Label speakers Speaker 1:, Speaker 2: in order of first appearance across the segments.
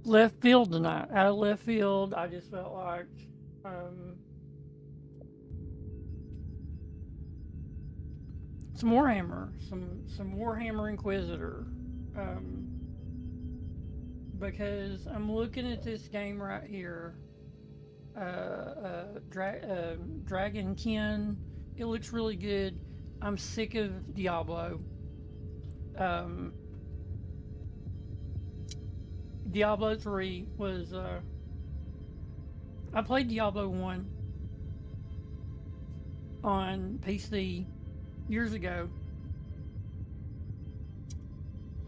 Speaker 1: left field tonight. Out of left field, I just felt like um, some Warhammer, some Warhammer Inquisitor, um, because I'm looking at this game right here, Dragonkin. It looks really good. I'm sick of Diablo. Um, Diablo 3 was. I played Diablo 1 on PC years ago,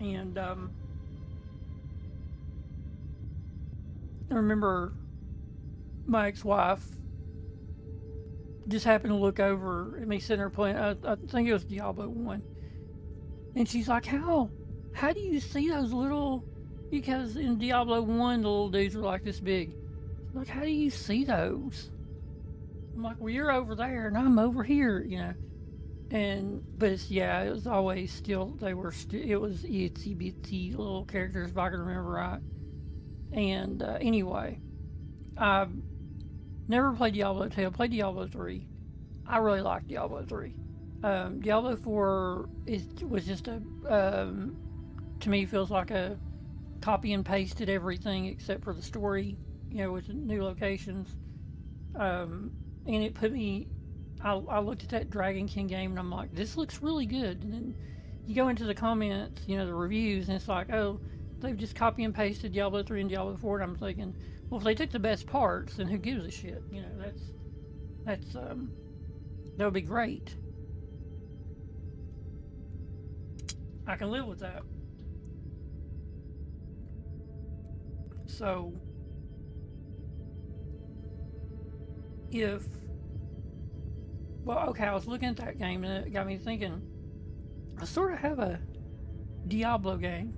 Speaker 1: and I remember my ex-wife just happened to look over at me sitting there playing. I think it was Diablo 1, and she's like, How do you see those little? Because in Diablo 1, the little dudes were like this big. Like, how do you see those? I'm like, well, you're over there and I'm over here, you know. But it's, yeah, it was always still, it was itsy bitsy little characters, if I can remember right. And anyway, I never played Diablo 2, I played Diablo 3. I really liked Diablo 3. Diablo 4 was just to me, feels like a copy and pasted everything except for the story, you know, with new locations. And it put me, I looked at that Dragon King game and I'm like, this looks really good. And then you go into the comments, you know, the reviews, and it's like, oh, they've just copy and pasted Diablo 3 and Diablo 4. And I'm thinking, well, if they took the best parts, then who gives a shit? You know, that would be great. I can live with that. So, I was looking at that game and it got me thinking, I sort of have a Diablo game.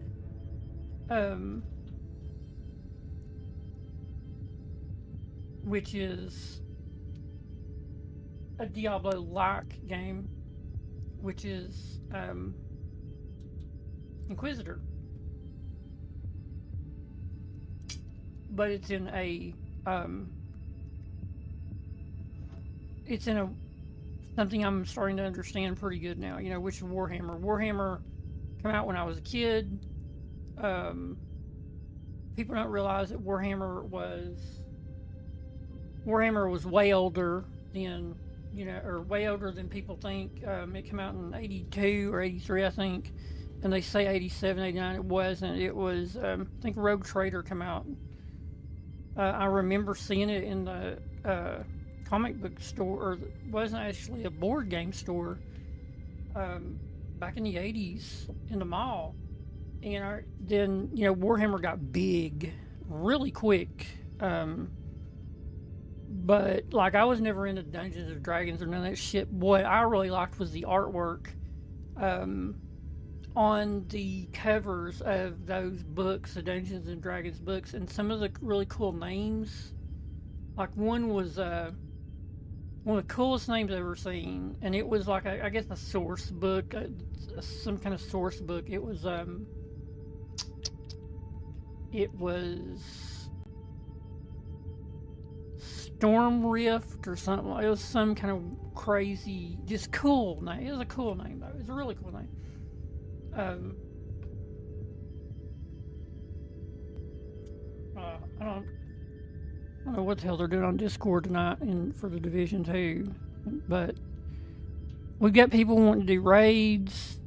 Speaker 1: Which is a Diablo-like game, which is Inquisitor. But it's in a something I'm starting to understand pretty good now, you know, which is Warhammer. Warhammer came out when I was a kid. People don't realize that Warhammer was way older than, you know, or way older than people think. It came out in 82 or 83, I think. And they say 87, 89. It wasn't. It was, I think Rogue Trader came out. I remember seeing it in the comic book store, or it wasn't actually a board game store, back in the 80s in the mall. And then, you know, Warhammer got big really quick. But, like, I was never into Dungeons and Dragons or none of that shit. What I really liked was the artwork on the covers of those books, the Dungeons and Dragons books, and some of the really cool names. Like, one was one of the coolest names I've ever seen, and it was like, I guess, a source book, some kind of source book. It was Storm Rift or something. It was some kind of crazy, just cool name. It was a cool name, though. It was a really cool name. I don't know what the hell they're doing on Discord tonight for the Division 2, but we've got people wanting to do raids.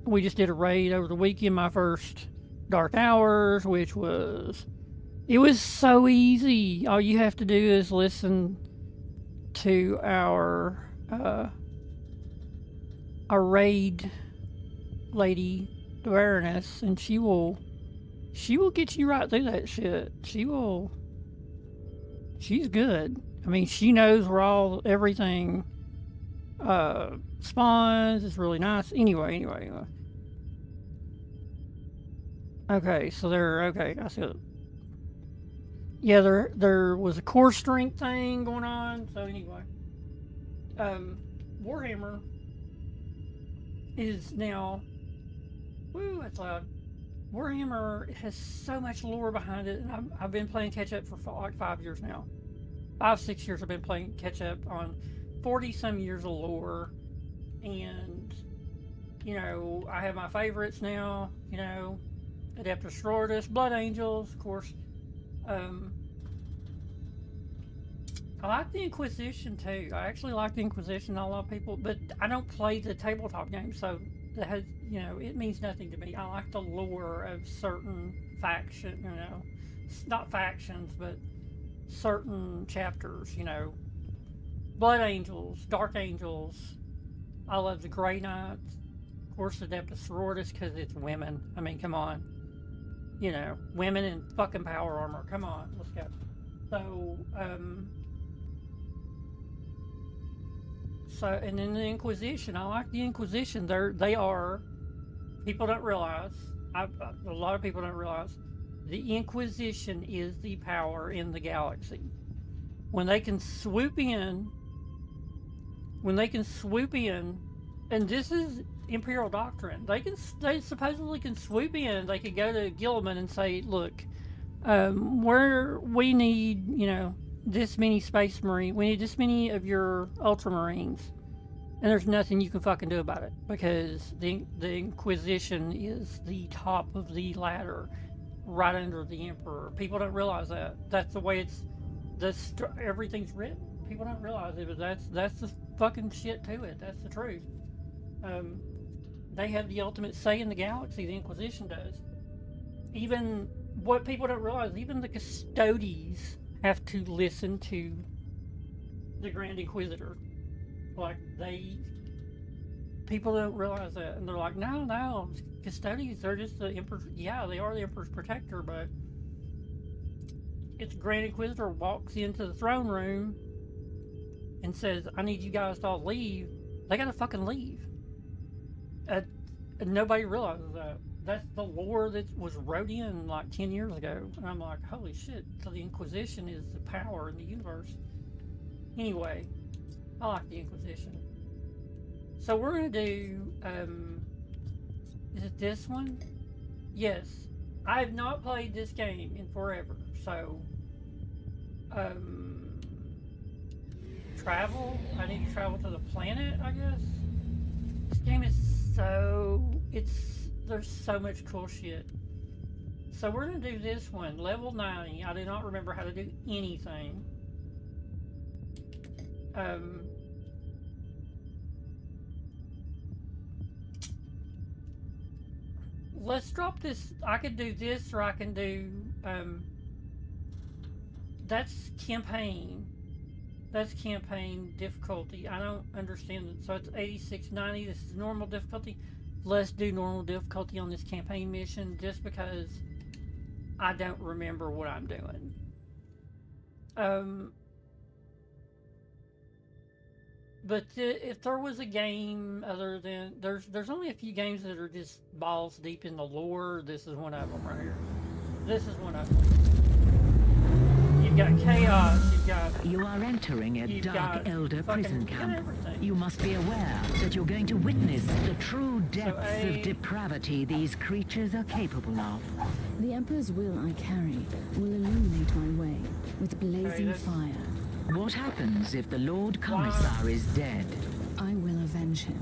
Speaker 1: We just did a raid over the weekend, my first Dark Hours, which was so easy. All you have to do is listen to our raid lady, the Baroness, and she will get you right through that shit. She's good. I mean, she knows where everything spawns. It's really nice. Anyway. Okay, so I see it. Yeah, there was a core strength thing going on. So anyway, Warhammer is now, woo, that's loud, Warhammer has so much lore behind it, and I've been playing catch up for like 5 years now. 5, 6 years I've been playing catch up on 40 some years of lore, and I have my favorites now. Adeptus Sororitas, Blood Angels, of course. I like the Inquisition too. I actually like the Inquisition. Not a lot of people, but I don't play the tabletop game, so that has, it means nothing to me. I like the lore of certain faction, not factions, but certain chapters. Blood Angels, Dark Angels. I love the Grey Knights, of course, Adeptus Sororitas because it's women. I mean, come on, women in fucking power armor. Come on, let's go. So, and then the Inquisition. I like the Inquisition. They are. People don't realize. A lot of people don't realize. The Inquisition is the power in the galaxy. When they can swoop in. And this is Imperial doctrine. They supposedly can swoop in. They could go to Gilliman and say, "Look, we need, this many Space Marine. We need this many of your Ultramarines, and there's nothing you can fucking do about it because the Inquisition is the top of the ladder, right under the Emperor. People don't realize that. That's the way everything's written. People don't realize it, but that's the fucking shit to it. That's the truth. They have the ultimate say in the galaxy. The Inquisition does. Even what people don't realize, even the Custodes have to listen to the Grand Inquisitor. Like, people don't realize that, and they're like, no, Custodes, they're just the Emperor. Yeah, they are the Emperor's protector, but it's Grand Inquisitor walks into the throne room and says, I need you guys to all leave. They gotta fucking leave. And nobody realizes that. That's the lore that was wrote in like 10 years ago. And I'm like, holy shit. So the Inquisition is the power in the universe. Anyway, I like the Inquisition. So we're going to do, is it this one? Yes. I have not played this game in forever. So, travel. I need to travel to the planet, I guess. This game is there's so much cool shit. So we're going to do this one, level 90. I do not remember how to do anything. Let's drop this. I could do this, or I can do, that's campaign. That's campaign difficulty. I don't understand it. So it's 8690. This is normal difficulty. Let's do normal difficulty on this campaign mission just because I don't remember what I'm doing. But if there was a game other than... There's only a few games that are just balls deep in the lore. This is one of them right here. This is one of them. You've got chaos,
Speaker 2: You are entering a Dark Elder prison camp. You must be aware that you're going to witness the true depths of depravity these creatures are capable of.
Speaker 3: The Emperor's will I carry will illuminate my way with blazing fire.
Speaker 2: What happens if the Lord Commissar is dead?
Speaker 3: I will avenge him.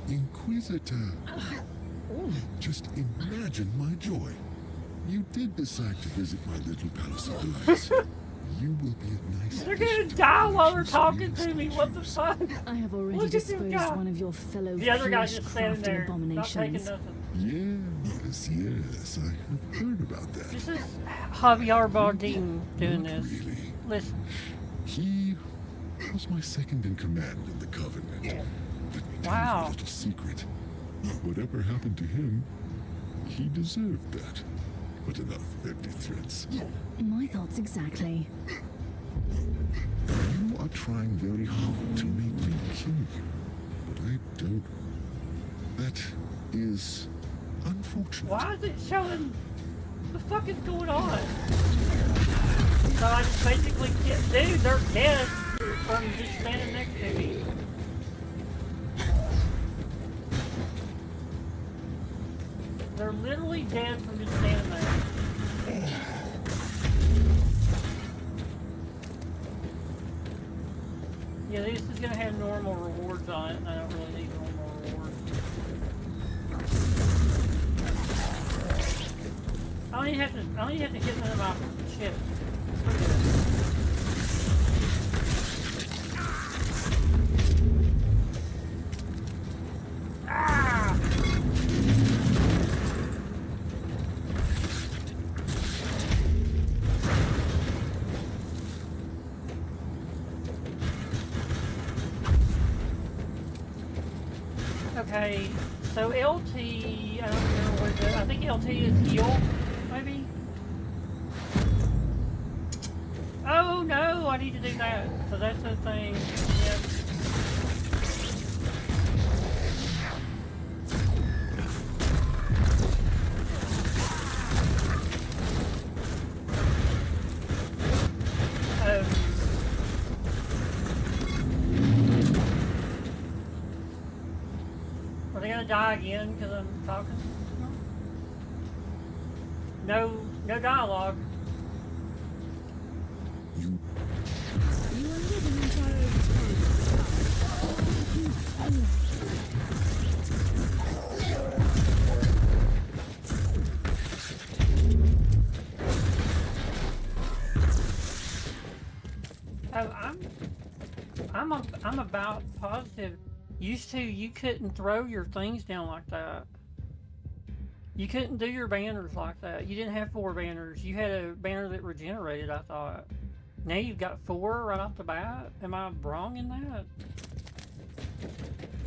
Speaker 4: Inquisitor, just imagine my joy. You did decide to visit my little palace of delights. You will be a nice...
Speaker 1: They're gonna die while they're talking to me. What the fuck?
Speaker 3: I have already disposed one of your fellow flesh-crafting abominations.
Speaker 4: Yes, I have heard about that.
Speaker 1: This is Javier Bardem doing this.
Speaker 4: Really.
Speaker 1: Listen.
Speaker 4: He was my second in command in the Covenant.
Speaker 1: Yeah.
Speaker 4: Let me tell you a little secret. Whatever happened to him, he deserved that. But enough empty threats.
Speaker 3: My thoughts exactly.
Speaker 4: You are trying very hard to make me kill you, but I don't. That is unfortunate.
Speaker 1: Why is it showing? What the fuck is going on? So I just basically get, dude, they're dead from just standing next to me. They're literally dead from just standing there. Yeah, this is gonna have normal rewards on it, and I don't really need normal rewards. I don't even have to hit none of my shit. It's pretty good. Ah! Okay, so LT, I don't remember what it is. I think LT is heal, maybe? Oh no, I need to do that. So that's the thing. Yep. Are they gonna die again because I'm talking? No dialogue.
Speaker 3: You are living inside
Speaker 1: I'm about positive. Used to, you couldn't throw your things down like that. You couldn't do your banners like that. You didn't have 4 banners. You had a banner that regenerated, I thought. Now you've got 4 right off the bat? Am I wrong in that?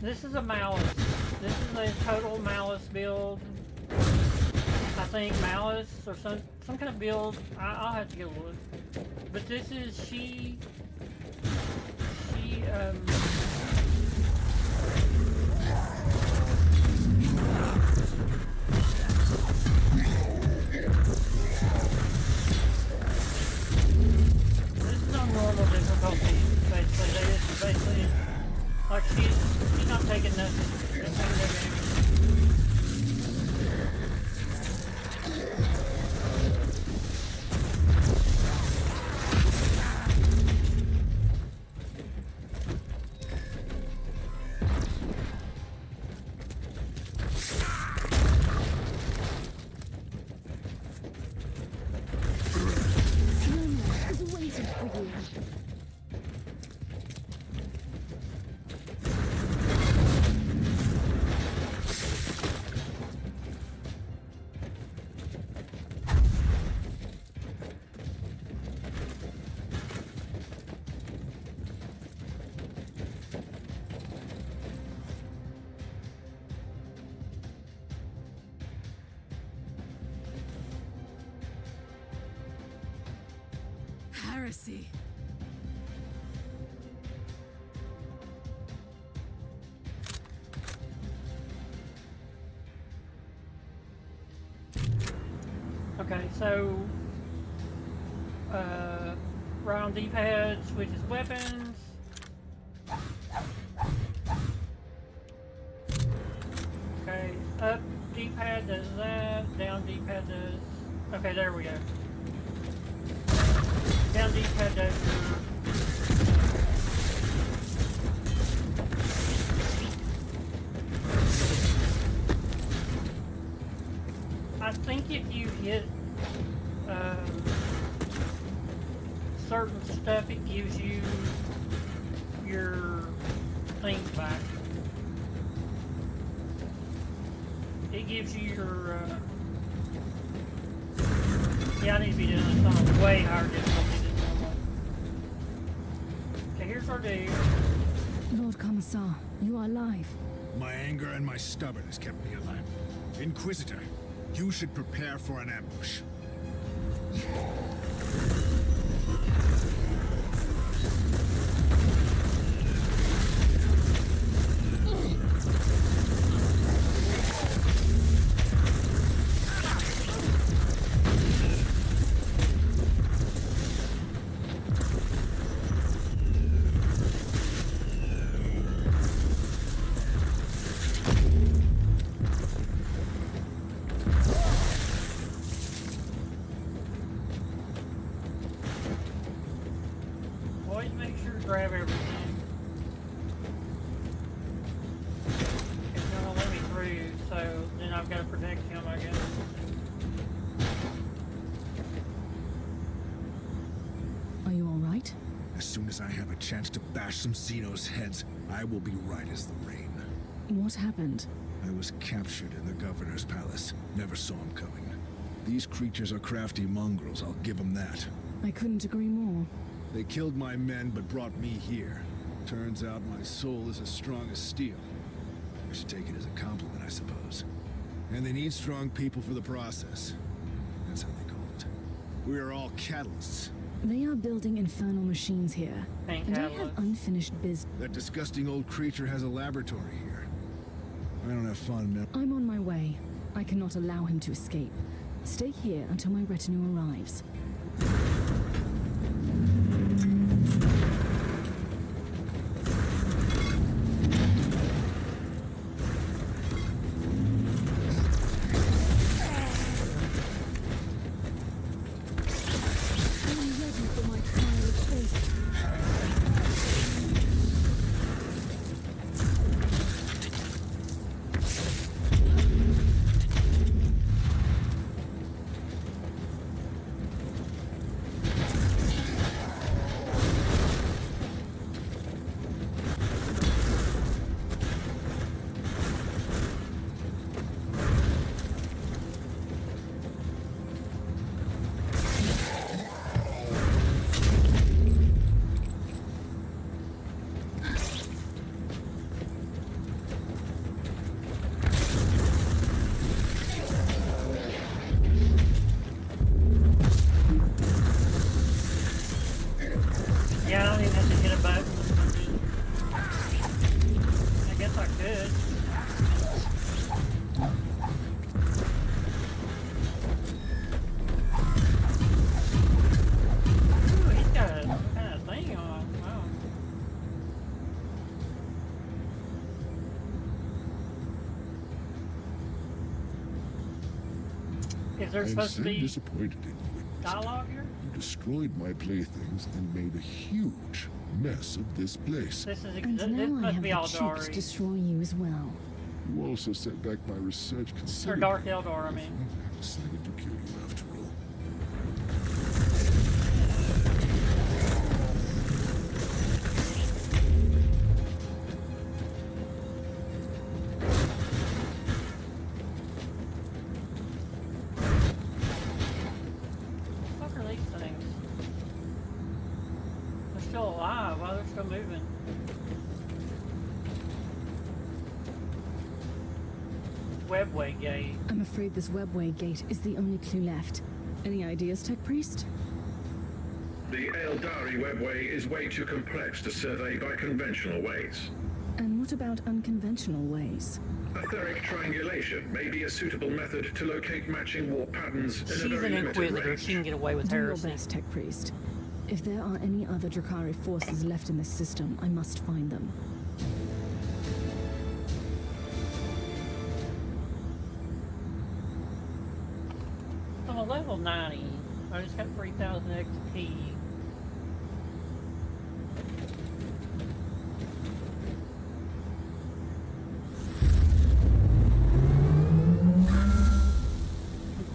Speaker 1: This is a malice. This is a total malice build. I think malice or some kind of build. I'll have to go look. But this is this is on normal difficulty, basically. This is basically like she's not taking nothing. She's taking no damage.
Speaker 3: heresy.
Speaker 1: Okay, so right on D-pad switches weapons. Okay, up D-pad does that, down D-pad does. Okay, there we go. Down D-pad does. I think if you hit certain stuff, it gives you your things back. It gives you your. Yeah, I need to be doing this on a way higher difficulty than normal. Okay, here's our dude.
Speaker 3: Lord Commissar, you are alive.
Speaker 5: My anger and my stubbornness kept me alive. Inquisitor, you should prepare for an ambush.
Speaker 1: I've got to protect him, I guess.
Speaker 3: Are you all right?
Speaker 5: As soon as I have a chance to bash some Xenos heads, I will be right as the rain.
Speaker 3: What happened?
Speaker 5: I was captured in the governor's palace. Never saw him coming. These creatures are crafty mongrels, I'll give them that.
Speaker 3: I couldn't agree more.
Speaker 5: They killed my men, but brought me here. Turns out my soul is as strong as steel. I should take it as a compliment, I suppose. And they need strong people for the process. That's how they call it. We are all catalysts.
Speaker 3: They are building infernal machines here.
Speaker 1: Thank
Speaker 3: And I
Speaker 1: catalyst.
Speaker 3: have unfinished business.
Speaker 5: That disgusting old creature has a laboratory here. I don't have fun now.
Speaker 3: I'm on my way. I cannot allow him to escape. Stay here until my retinue arrives.
Speaker 1: Yeah, I don't even have to hit a button. I guess I could. Ooh, he's got a kind of thing on. Wow. Is there
Speaker 4: I'm
Speaker 1: supposed
Speaker 4: so
Speaker 1: to be
Speaker 4: disappointed in you, Inquisitor.
Speaker 1: dialogue here?
Speaker 4: You destroyed my playthings and made a huge mess of this place.
Speaker 1: This is
Speaker 3: And
Speaker 1: this
Speaker 3: now I
Speaker 1: must
Speaker 3: have
Speaker 1: be
Speaker 3: the
Speaker 1: all
Speaker 3: cheek
Speaker 1: Dari.
Speaker 3: to destroy you as well.
Speaker 4: You also set back my research
Speaker 1: Or
Speaker 4: considerably.
Speaker 1: Dark Eldor, I mean.
Speaker 4: I decided to kill you after all.
Speaker 1: What the fuck are these things? They're still alive. Why they're still moving? Webway gate.
Speaker 3: I'm afraid this webway gate is the only clue left. Any ideas, Tech Priest?
Speaker 6: The Eldari webway is way too complex to survey by conventional ways.
Speaker 3: And what about unconventional ways?
Speaker 6: Etheric triangulation may be a suitable method to locate matching warp patterns in
Speaker 1: She's
Speaker 6: a very
Speaker 1: an
Speaker 6: limited
Speaker 1: Inquisitor.
Speaker 6: range.
Speaker 1: She can get away with
Speaker 3: Do your
Speaker 1: heresy.
Speaker 3: best, Tech Priest. If there are any other Drakari forces left in this system, I must find them.
Speaker 1: I'm a level 90. I just got 3,000 XP.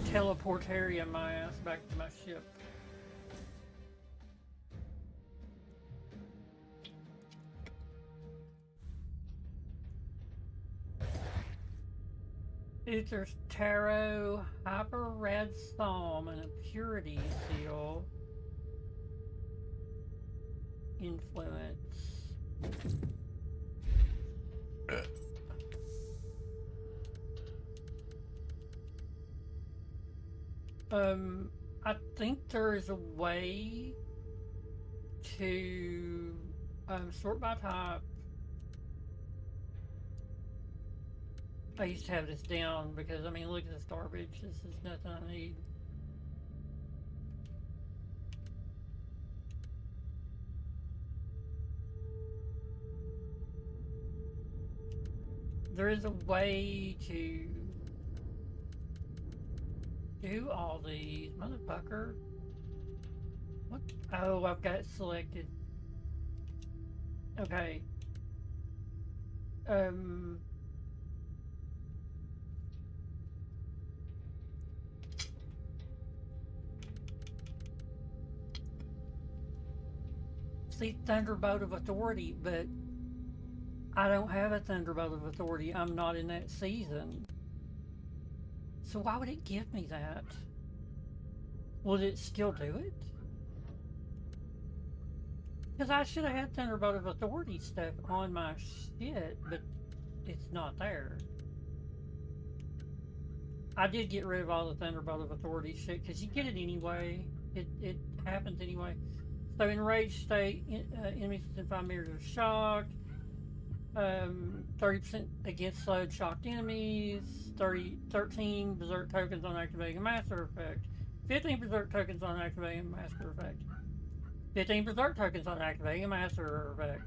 Speaker 1: Teleportaria my ass back to my ship. Uther's Tarot, Hyper Red Psalm, and a Purity Seal. Influence. I think there is a way to sort by type. I used to have this down because, I mean, look at this garbage. This is nothing I need. There is a way to do all these, motherfucker. What? Oh, I've got it selected. Okay. see Thunderbolt of Authority, but I don't have a Thunderbolt of Authority. I'm not in that season. So why would it give me that? Will it still do it? Because I should have had Thunderbolt of Authority stuff on my shit, but it's not there. I did get rid of all the Thunderbolt of Authority shit, because you get it anyway. It happens anyway. So enraged state, enemies within 5 meters are shocked. 30% against slowed shocked enemies. 13 berserk tokens on activating a master effect. 15 berserk tokens on activating a master effect. 15 berserk tokens on activating a master effect.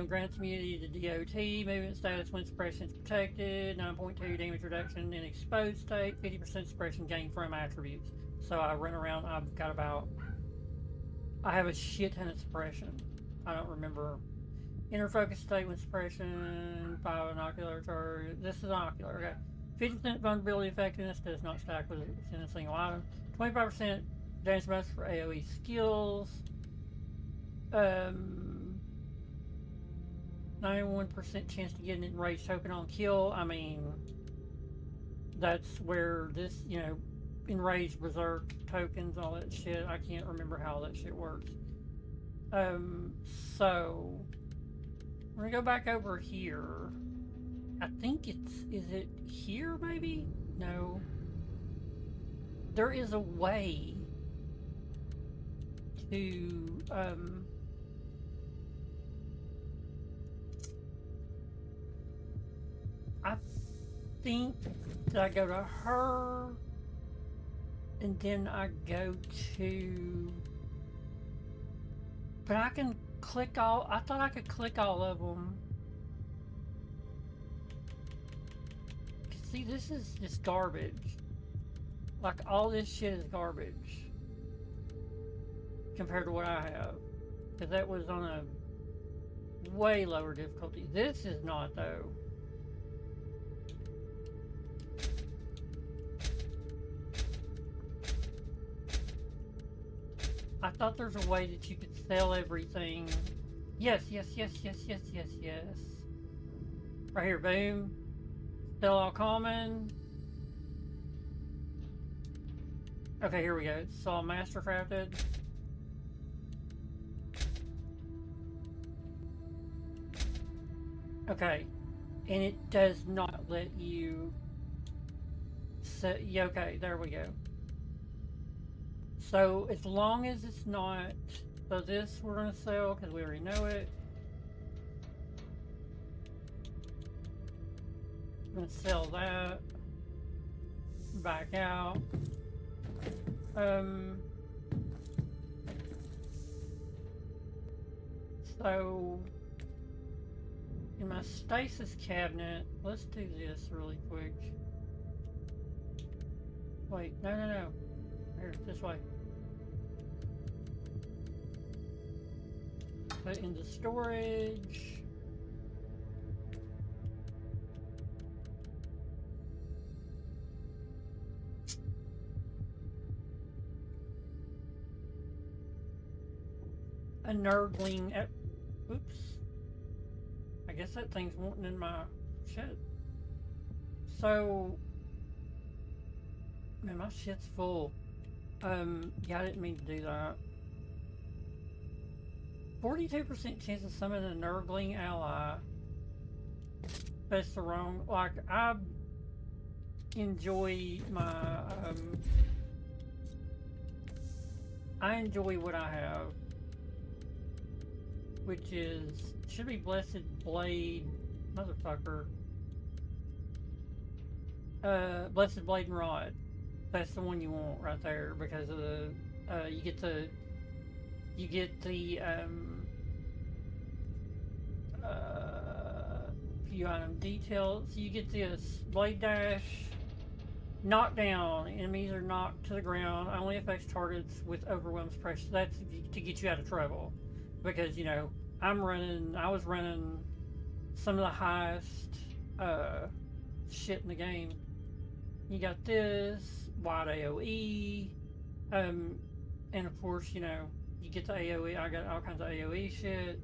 Speaker 1: Grants immunity to DOT, movement status when suppression is protected, 9.2 damage reduction in exposed state, 50% suppression gained from attributes. So I run around, I've got about, I have a shit ton of suppression. I don't remember. Inner focus state when suppression, 5 inocular charge. This is inocular, okay. 50% vulnerability effectiveness does not stack within a single item. 25% damage bonus for AoE skills. 91% chance to get an enraged token on kill. I mean, that's where this, you know, enraged berserk tokens, all that shit. I can't remember how that shit works. So we're gonna go back over here. I think is it here maybe? No. There is a way to, I think that I go to her, and then I go to, but I can click all, I thought I could click all of them. See, this is just garbage. Like, all this shit is garbage compared to what I have. Because that was on a way lower difficulty. This is not, though. I thought there's a way that you could sell everything. Yes, yes, yes, yes, yes, yes, yes. Right here, boom. Sell all common. Okay, here we go. It's all mastercrafted. Okay. And it does not let you set, yeah, okay, there we go. So as long as it's not, so this we're gonna sell because we already know it. I'm gonna sell that. Back out. So in my stasis cabinet, let's do this really quick. Wait, no, no, no. Here, this way. Put into storage. A nerdling at, oops. I guess that thing's wanting in my shit. So, man, my shit's full. Yeah, I didn't mean to do that. 42% chance of summoning a nurgling ally. That's the wrong, like, I enjoy my, I enjoy what I have. Which is, should be Blessed Blade, motherfucker. Blessed Blade and Rod. That's the one you want right there because of the, you get the few item details. You get this Blade Dash, knockdown. Enemies are knocked to the ground. Only affects targets with overwhelmed pressure. That's to get you out of trouble. Because, you know, I was running some of the highest shit in the game. You got this, wide AoE, and of course, you know, you get the AoE. I got all kinds of AoE shit.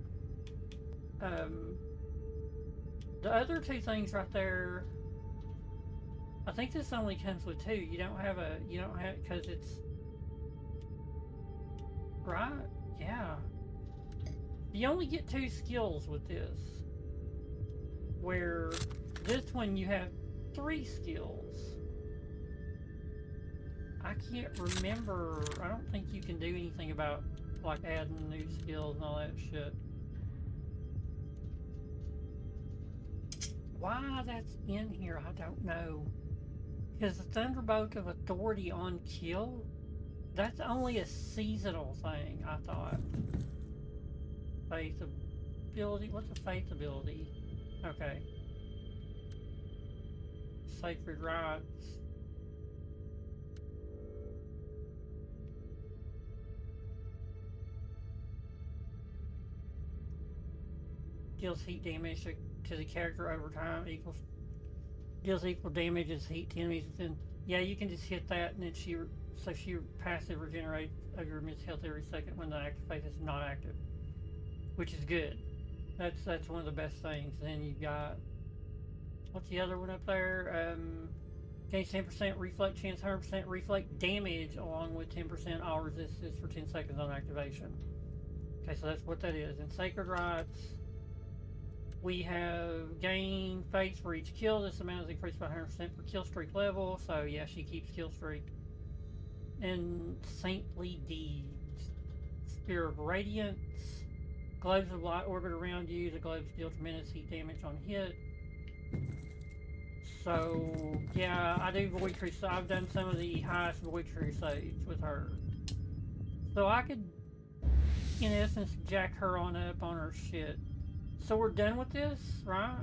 Speaker 1: The other two things right there, I think this only comes with two. You don't have, because it's, right? Yeah. You only get 2 skills with this. Where this one you have 3 skills. I can't remember, I don't think you can do anything about, like, adding new skills and all that shit. Why that's in here, I don't know. Because the Thunderbolt of Authority on kill, that's only a seasonal thing, I thought. Faith ability, what's a faith ability? Okay. Sacred rites. Deals heat damage to the character over time, deals equal damage as heat to enemies within. Yeah, you can just hit that and then she passive regenerates of your miss health every second when the active faith is not active. Which is good. That's one of the best things. Then you got, what's the other one up there? Gains 10% reflect chance, 100% reflect damage, along with 10% all resistance for 10 seconds on activation. Okay, so that's what that is. In Sacred Rites, we have gain faith for each kill. This amount is increased by 100% per kill streak level. So yeah, she keeps kill streak. And Saintly Deeds, Spear of Radiance. Globes of light orbit around you. The globes deal tremendous heat damage on hit. So, yeah, I do Void Crusade. I've done some of the highest Void Crusades with her. So I could, in essence, jack her on up on her shit. So we're done with this, right?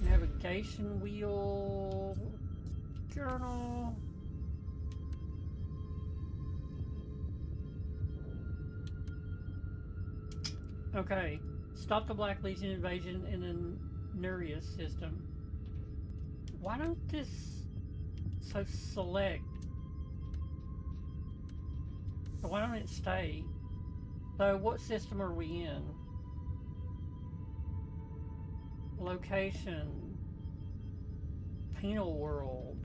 Speaker 1: Navigation wheel. Journal. Okay, stop the Black Legion invasion in the Nurius system. Why don't this... So select. Why don't it stay? So what system are we in? Location. Penal world.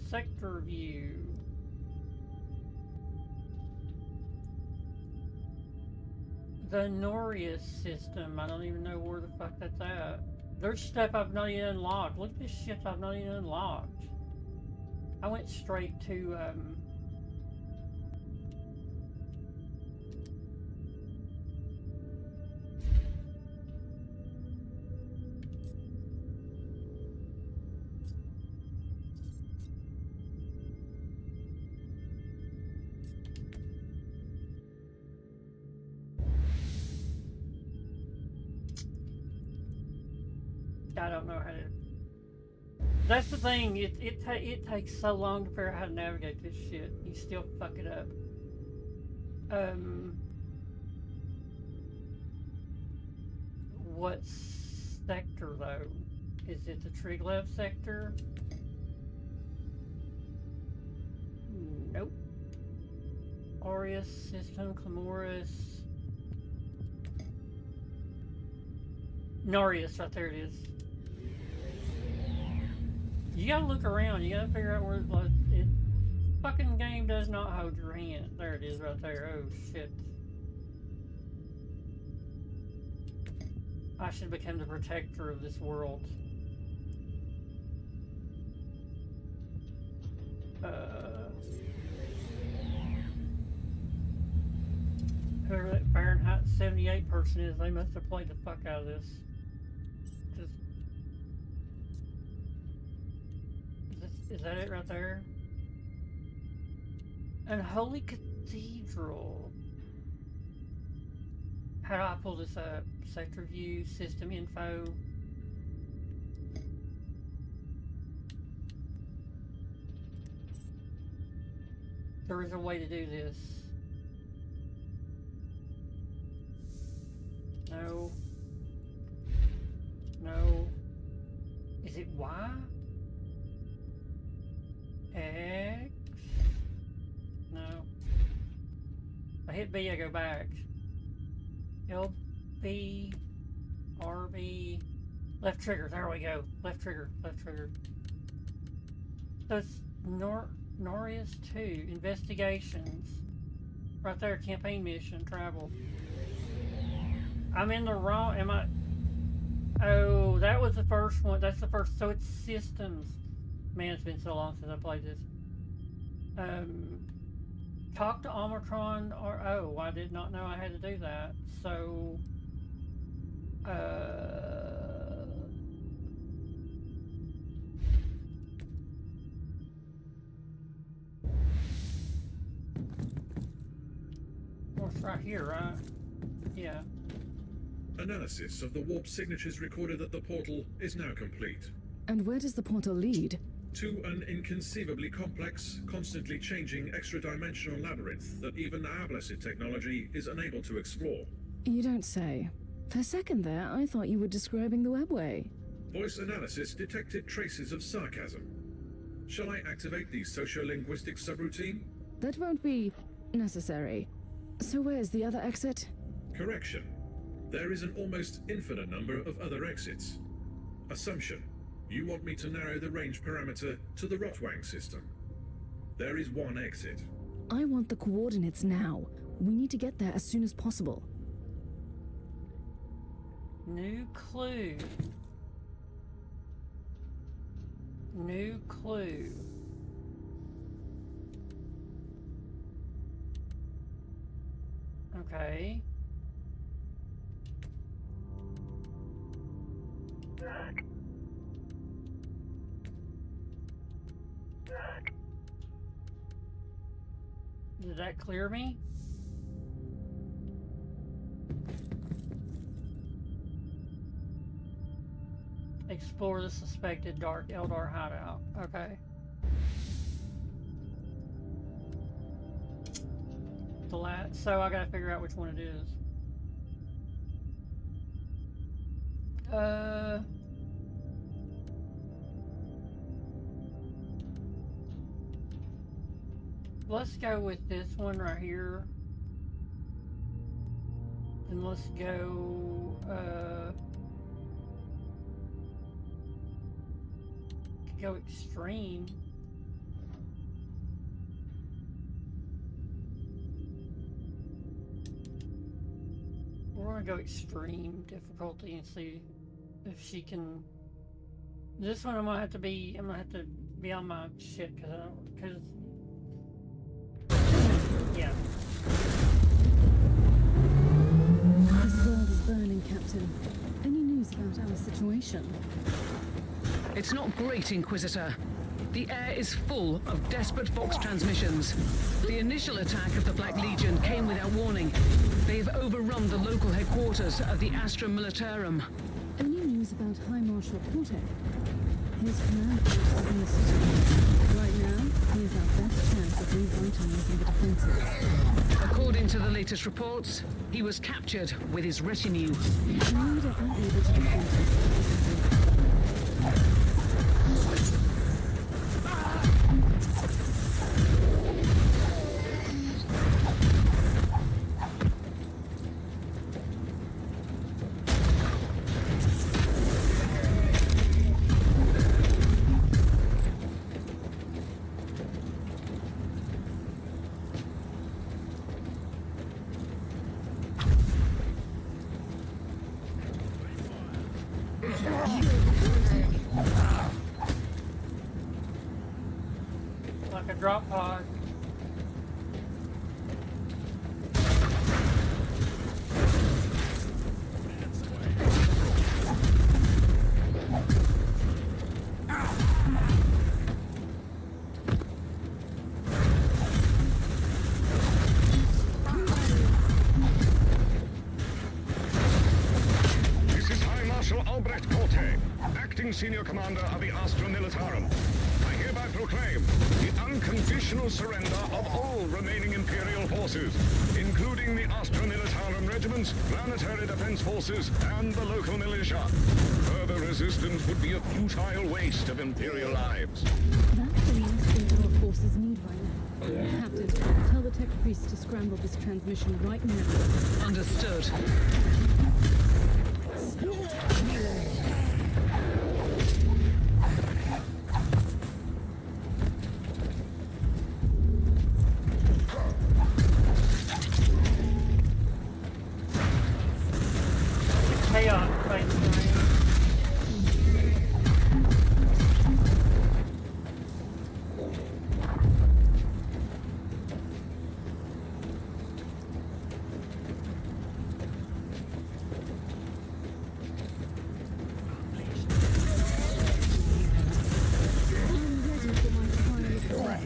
Speaker 1: Sector view. The Norius system, I don't even know where the fuck that's at. There's stuff I've not even unlocked. Look at this shit I've not even unlocked. I went straight to, I don't know how to... That's the thing, it takes so long to figure out how to navigate this shit. You still fuck it up. What sector, though? Is it the Triglav sector? Nope. Aureus system, Clamoris. Norius, right there it is. You gotta look around, you gotta figure out where it fucking game does not hold your hand. There it is right there. Oh shit. I should become the protector of this world. Whoever that Fahrenheit 78 person is, they must have played the fuck out of this. Is that it right there? Unholy Cathedral. How do I pull this up? Sector view, system info. There is a way to do this. No. No. Is it Y? X? I hit B, I go back. LB, RB, left trigger, there we go. Left trigger, left trigger. So it's Norius 2, investigations. Right there, campaign mission, travel. I'm in the wrong, am I? Oh, that was the first one, that's the first, so it's systems. Man, it's been so long since I played this. Talk to Omicron, or, oh, I did not know I had to do that. So, well, it's right here, right? Yeah.
Speaker 6: Analysis of the warp signatures recorded at the portal is now complete.
Speaker 3: And where does the portal lead?
Speaker 6: To an inconceivably complex, constantly changing extra-dimensional labyrinth that even our blessed technology is unable to explore.
Speaker 3: You don't say. For a second there, I thought you were describing the webway.
Speaker 6: Voice analysis detected traces of sarcasm. Shall I activate the socio-linguistic subroutine?
Speaker 3: That won't be necessary. So where's the other exit?
Speaker 6: Correction. There is an almost infinite number of other exits. Assumption. You want me to narrow the range parameter to the Rotwang system. There is one exit.
Speaker 3: I want the coordinates now. We need to get there as soon as possible.
Speaker 1: New clue. New clue. Okay. Did that clear me? Explore the suspected dark Eldar hideout. Okay. The last, so I gotta figure out which one it is. Let's go with this one right here. And let's go, go extreme. We're gonna go extreme difficulty and see if she can. This one I'm gonna have to be on my shit cause yeah.
Speaker 3: This world is burning, Captain. Any news about our situation?
Speaker 7: It's not great, Inquisitor. The air is full of desperate Vox transmissions. The initial attack of the Black Legion came without warning. They've overrun the local headquarters of the Astra Militarum.
Speaker 3: Any news about High Marshal Porte? His command post is in the city. Right now, he is our best chance of revitalizing the defenses.
Speaker 7: According to the latest reports, he was captured with his retinue.
Speaker 3: We are unable to defend us.
Speaker 1: Like a drop pod.
Speaker 8: This is High Marshal Albrecht Corte, acting senior commander of the Astra Militarum. I hereby proclaim the unconditional surrender of all remaining Imperial forces, including the Astra Militarum regiments, planetary defense forces, and the local militia. Further resistance would be a futile waste of Imperial lives.
Speaker 3: That's the last thing our forces need right now. Captain, tell the tech priest to scramble this transmission right now.
Speaker 7: Understood.
Speaker 1: Chaos fight screen.
Speaker 3: I'm ready for my final breath.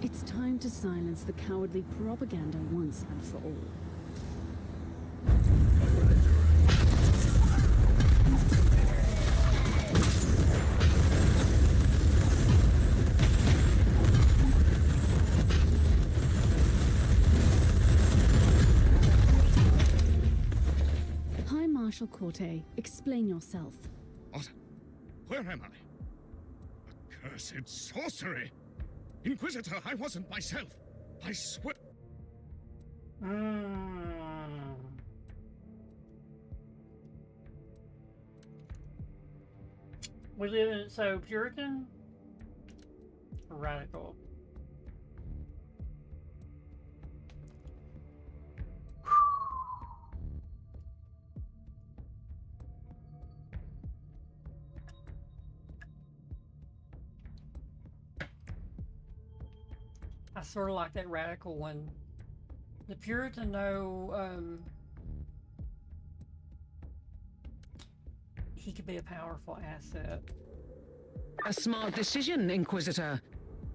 Speaker 3: It's time to silence the cowardly propaganda once and for all. High Marshal Corte, explain yourself.
Speaker 8: What? Where am I? Accursed sorcery! Inquisitor, I wasn't myself. I swear.
Speaker 1: We live in so Puritan or radical. I sort of like that radical one. The Puritan, though, he could be a powerful asset.
Speaker 7: A smart decision, Inquisitor.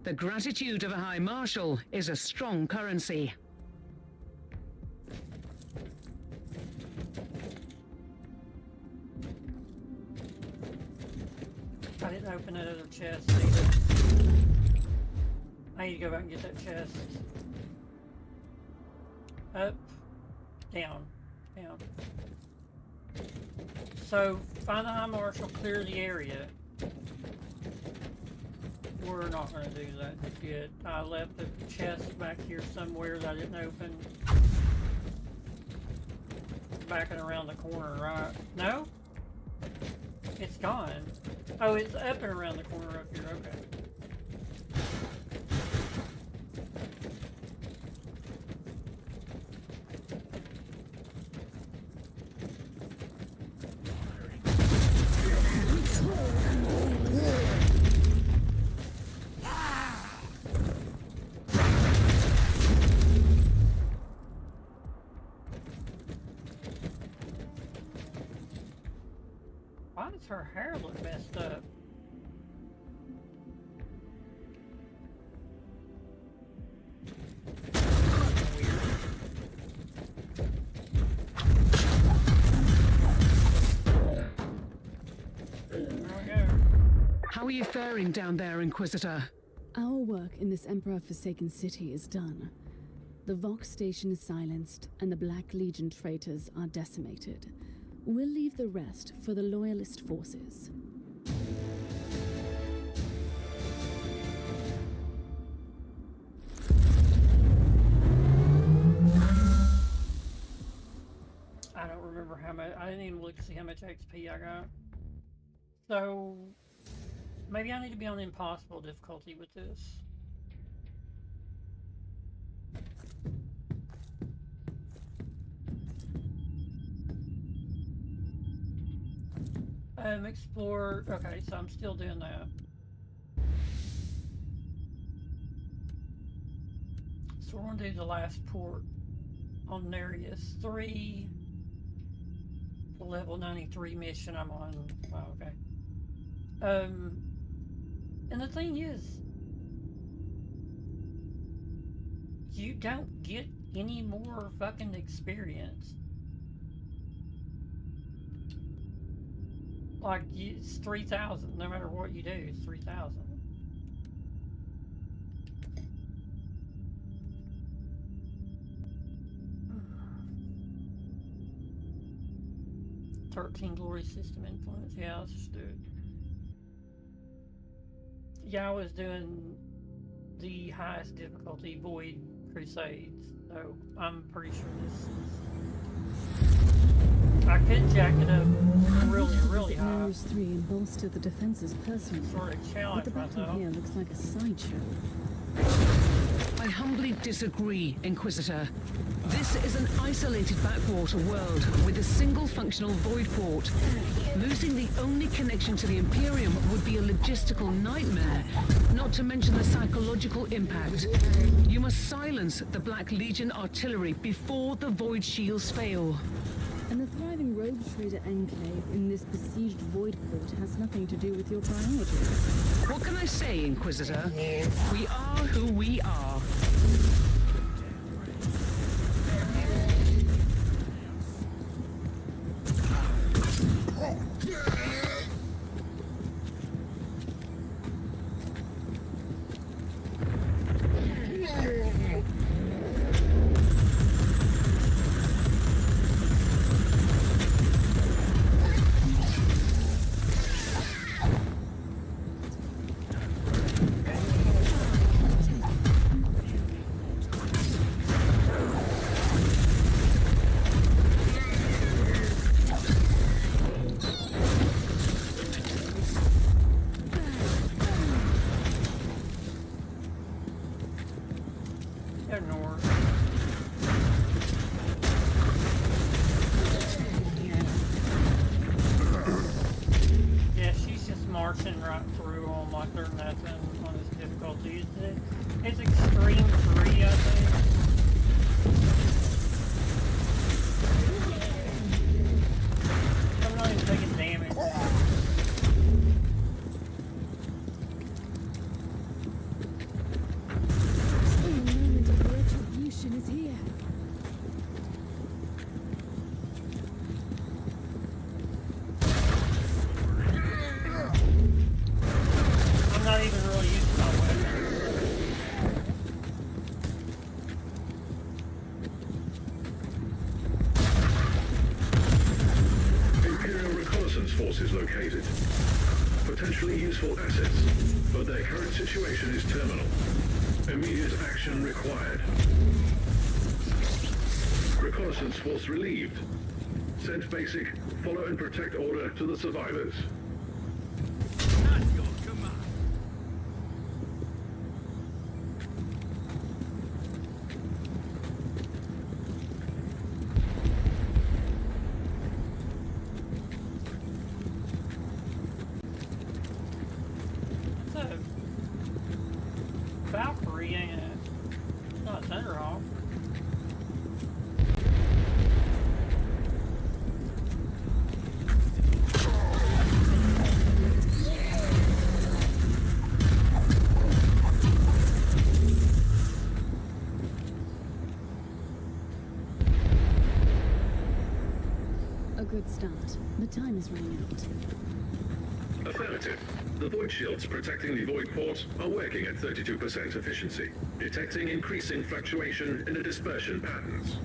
Speaker 7: The gratitude of a High Marshal is a strong currency.
Speaker 1: I didn't open that other chest either. I need to go back and get that chest. Up, down, down. So, find the High Marshal, clear the area. We're not going to do that just yet. I left the chest back here somewhere that I didn't open. Backing around the corner, right? No? It's gone. Oh, it's up and around the corner up here, okay. Why does her hair look messed up?
Speaker 7: How are you faring down there, Inquisitor?
Speaker 3: Our work in this Emperor-forsaken city is done. The Vox station is silenced, and the Black Legion traitors are decimated. We'll leave the rest for the Loyalist forces.
Speaker 1: I don't didn't even look to see how much XP I got. So maybe I need to be on impossible difficulty with this. Explore. Okay, so I'm still doing that. So we're going to do the last port on Nereus 3. The level 93 mission I'm on. Wow, okay. And the thing is, you don't get any more fucking experience. Like, it's 3,000. No matter what you do, it's 3,000. "13 Glory System Influence." Yeah, let's just do it. Yeah, I was doing the highest difficulty, Void Crusades, so I'm pretty sure this is... I could jack it up really high.
Speaker 3: Arrows 3 and bolster the defenses personally.
Speaker 1: Sort of
Speaker 3: But
Speaker 1: challenge
Speaker 3: the battle
Speaker 1: myself.
Speaker 3: here looks like a sideshow.
Speaker 7: I humbly disagree, Inquisitor. This is an isolated backwater world with a single functional void port. Losing the only connection to the Imperium would be a logistical nightmare, not to mention the psychological impact. You must silence the Black Legion artillery before the void shields fail.
Speaker 3: And the thriving rogue trader enclave in this besieged void port has nothing to do with your priorities.
Speaker 7: What can I say, Inquisitor? We are who we are.
Speaker 1: Yeah, she's just marching right through them like they're nothing on this difficulty. It's extreme 3, I think. I'm not even taking damage.
Speaker 3: The moment of retribution is here.
Speaker 1: I'm not even really using my weapon.
Speaker 6: Imperial reconnaissance forces located. Potentially useful assets, but their current situation is terminal. Immediate action required. Reconnaissance force relieved. Send basic, follow and protect order to the survivors.
Speaker 1: So, Valkyrie ain't it? It's not Thunderhawk.
Speaker 3: A good start, but time is running out.
Speaker 6: Affirmative. The void shields protecting the void port are working at 32% efficiency, detecting increasing fluctuation in the dispersion patterns.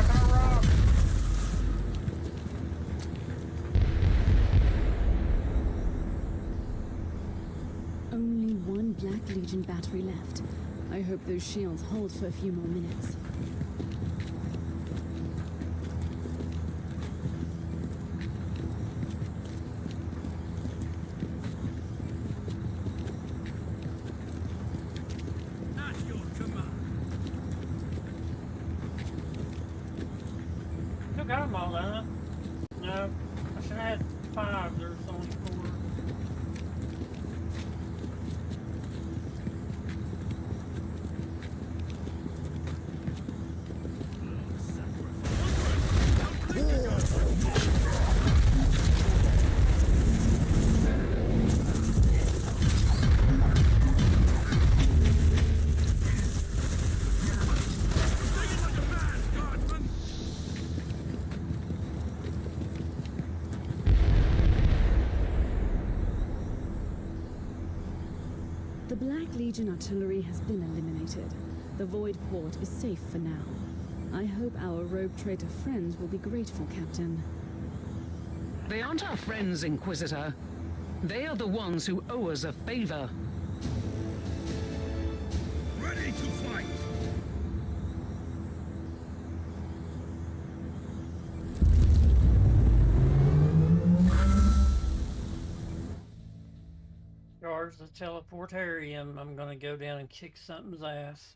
Speaker 1: Stuck on a rock.
Speaker 3: Only one Black Legion battery left. I hope those shields hold for a few more minutes.
Speaker 1: Still got them all, huh? No, I should have had 5. There's only 4.
Speaker 3: The Black Legion artillery has been eliminated. The Void Port is safe for now. I hope our rogue traitor friends will be grateful, Captain.
Speaker 7: They aren't our friends, Inquisitor. They are the ones who owe us a favor.
Speaker 5: Ready to fight!
Speaker 1: There's the teleportarium. I'm gonna go down and kick something's ass.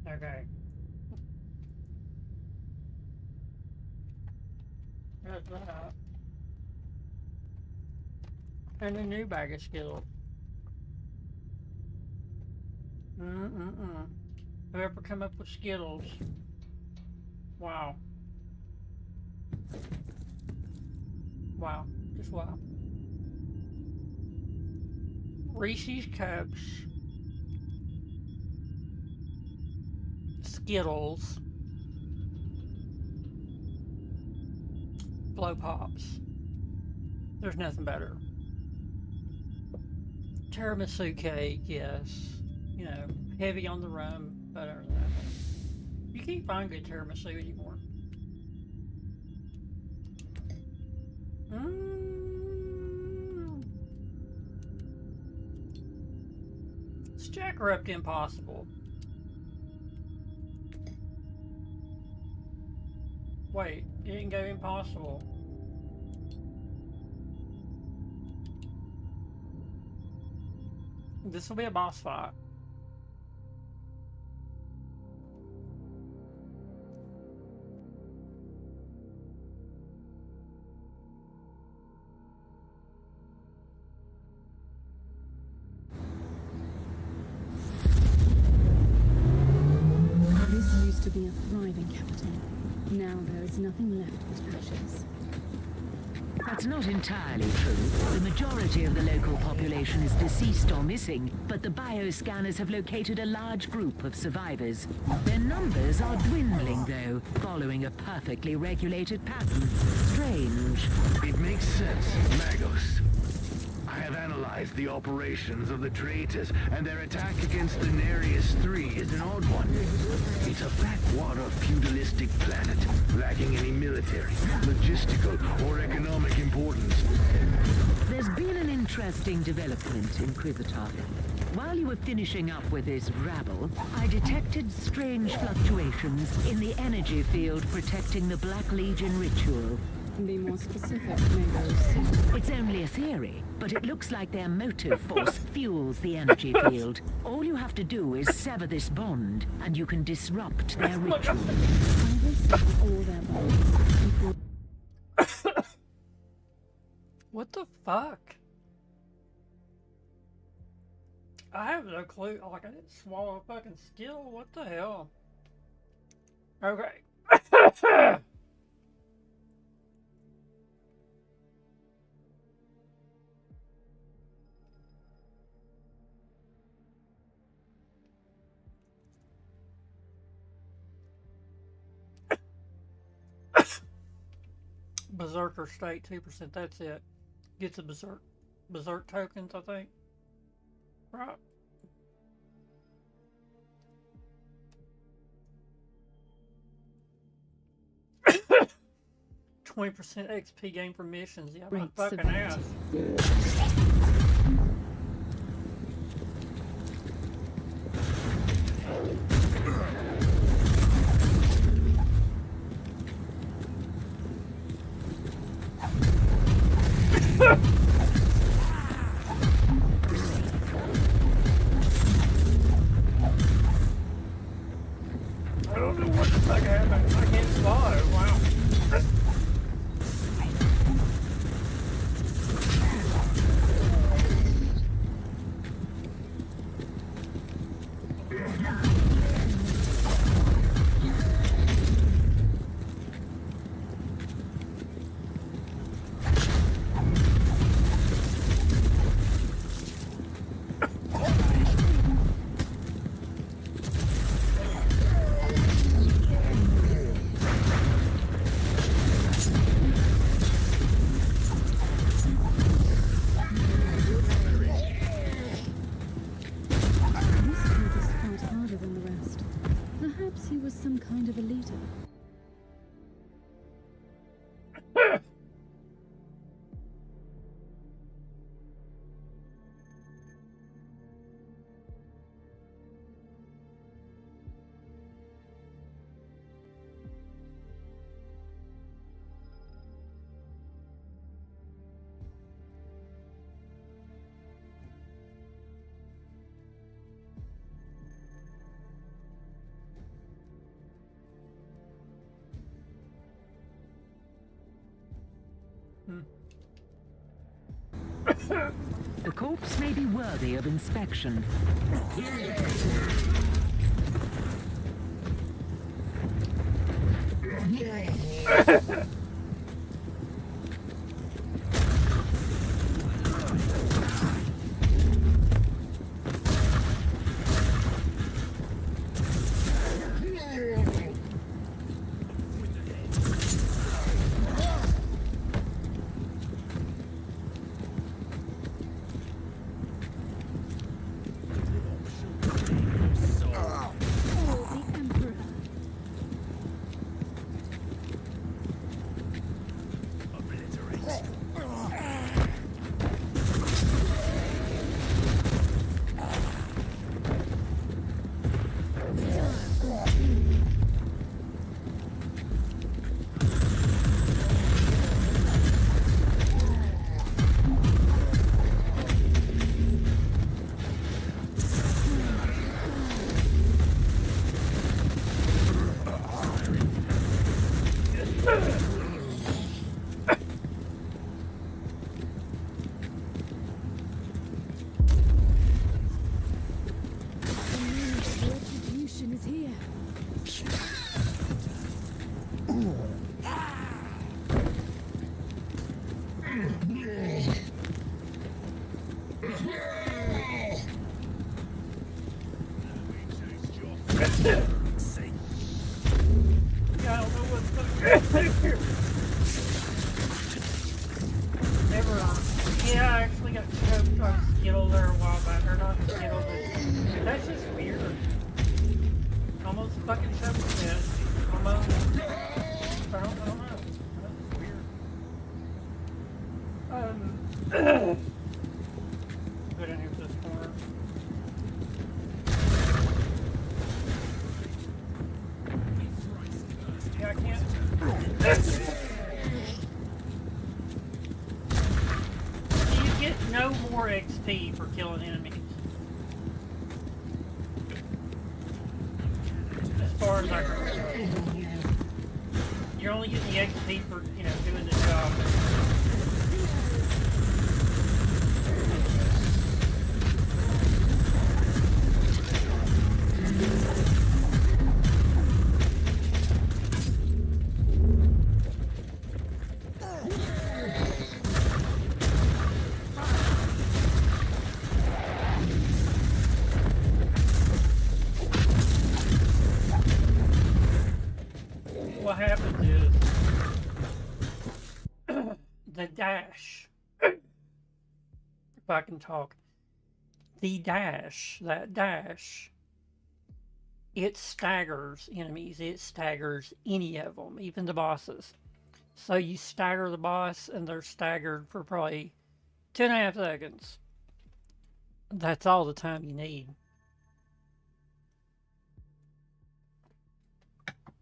Speaker 1: Okay. That's that. And a new bag of skills. Whoever come up with Skittles. Wow. Wow. Just wow. Reese's Cups. Skittles. Blow Pops. There's nothing better. Tiramisu cake, yes. You know, heavy on the rum, but other than that, you can't find good tiramisu anymore. It's Jacker up to impossible. Wait, it didn't go impossible. This will be a boss fight.
Speaker 3: This used to be a thriving capital. Now there is nothing left but ashes.
Speaker 2: That's not entirely true. The majority of the local population is deceased or missing, but the bioscanners have located a large group of survivors. Their numbers are dwindling, though, following a perfectly regulated pattern. Strange.
Speaker 9: It makes sense, Magos. I have analyzed the operations of the traitors, and their attack against the Nereus III is an odd one. It's a backwater feudalistic planet, lacking any military, logistical, or economic importance.
Speaker 2: There's been an interesting development, Inquisitor. While you were finishing up with this rabble, I detected strange fluctuations in the energy field protecting the Black Legion ritual.
Speaker 3: Be more specific, Magos.
Speaker 2: It's only a theory, but it looks like their motive force fuels the energy field. All you have to do is sever this bond, and you can disrupt their ritual.
Speaker 3: I will sever all their bonds.
Speaker 1: What the fuck? I have no clue. Like, I didn't swallow a fucking skill. What the hell? Okay. Berserker state 2%. That's it. Gets a berserk. Berserk tokens, I think. Right. %20 XP gain for missions. Yeah, my
Speaker 3: Great
Speaker 1: fucking
Speaker 3: severity.
Speaker 1: ass. I don't know what the fuck happened. I can't fly. Wow.
Speaker 3: Perhaps he was some kind of a leader.
Speaker 2: The corpse may be worthy of inspection.
Speaker 1: XP for killing enemies. As far as I can, you're only getting the XP for, you know, doing the job. What happens is the dash if I can talk. The dash, that dash, it staggers enemies. It staggers any of them, even the bosses. So you stagger the boss, and they're staggered for probably 2.5 seconds. That's all the time you need.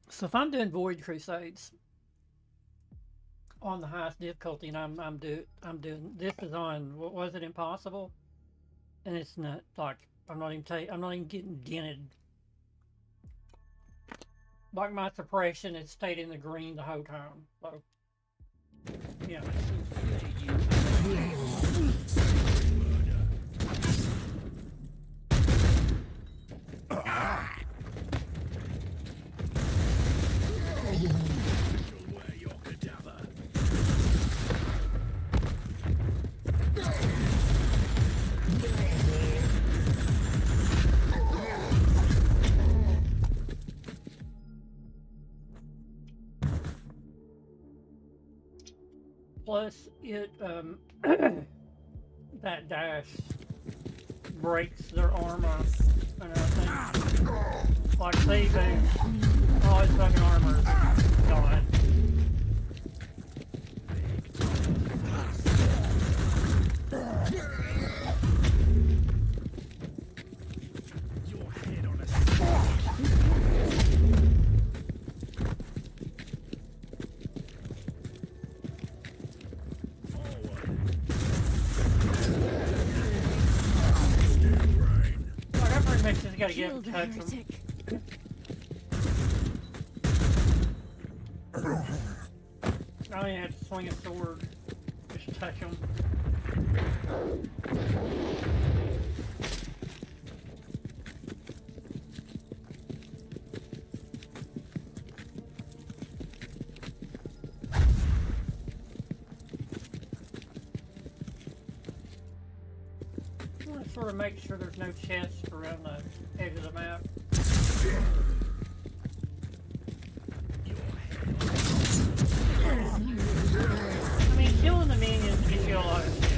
Speaker 1: So if I'm doing Void Crusades on the highest difficulty, and I'm doing this is on, what was it, impossible, and it's not like I'm not even getting dented. Like my suppression, it stayed in the green the whole time. So yeah. Plus, it that dash breaks their armor and everything. Like, see, boom, all his fucking armor is gone. You gotta get him to touch him. I don't even have to swing a sword. Just touch him. I want to sort of make sure there's no chests around the edge of the map. I mean, killing the minions gives you a lot of shit.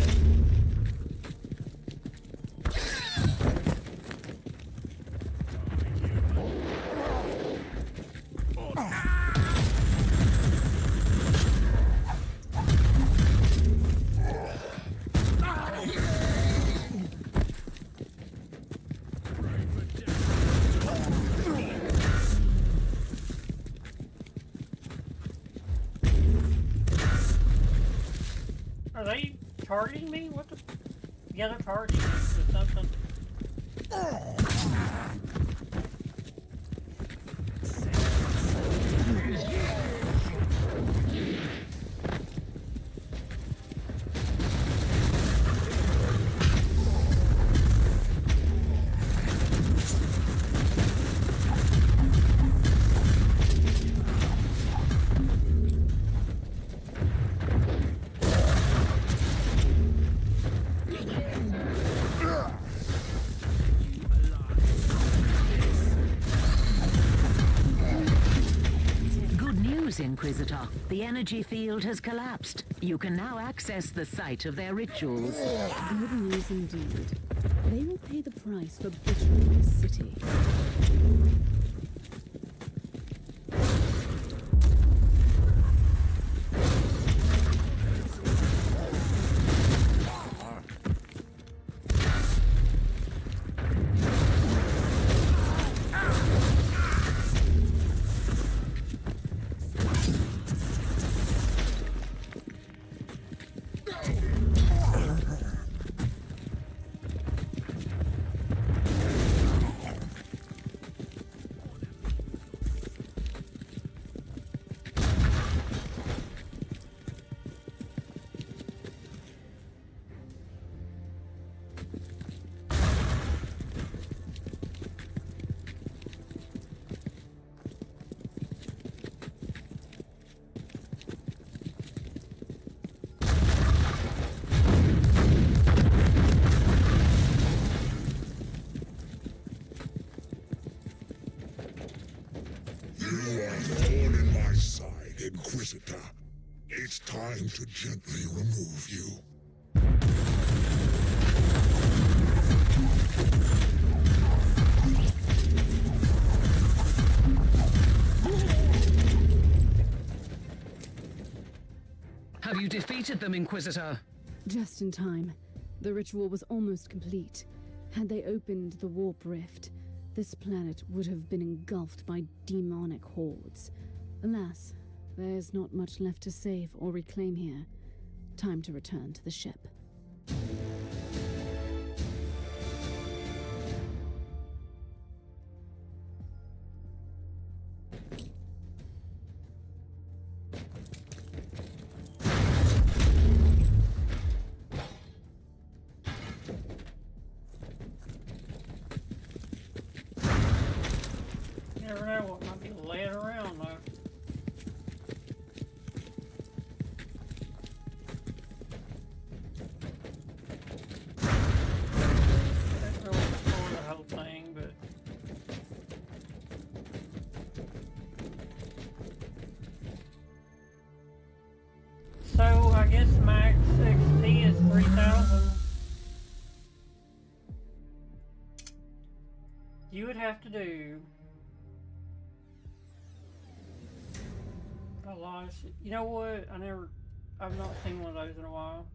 Speaker 1: Are they targeting me? What the? Yeah, they're targeting me with something.
Speaker 2: Inquisitor, the energy field has collapsed. You can now access the site of their rituals.
Speaker 3: Good news indeed. They will pay the price for butchering this city.
Speaker 4: Inquisitor, it's time to gently remove you.
Speaker 7: you defeated them, Inquisitor?
Speaker 3: Just in time. The ritual was almost complete. Had they opened the warp rift, this planet would have been engulfed by demonic hordes. Alas, there's not much left to save or reclaim here. Time to return to the ship.
Speaker 1: You never know what might be laying around, though. That's really for the whole thing, but so I guess max XP is 3,000. You would have to do a lot of shit. You know what? I've not seen one of those in a while.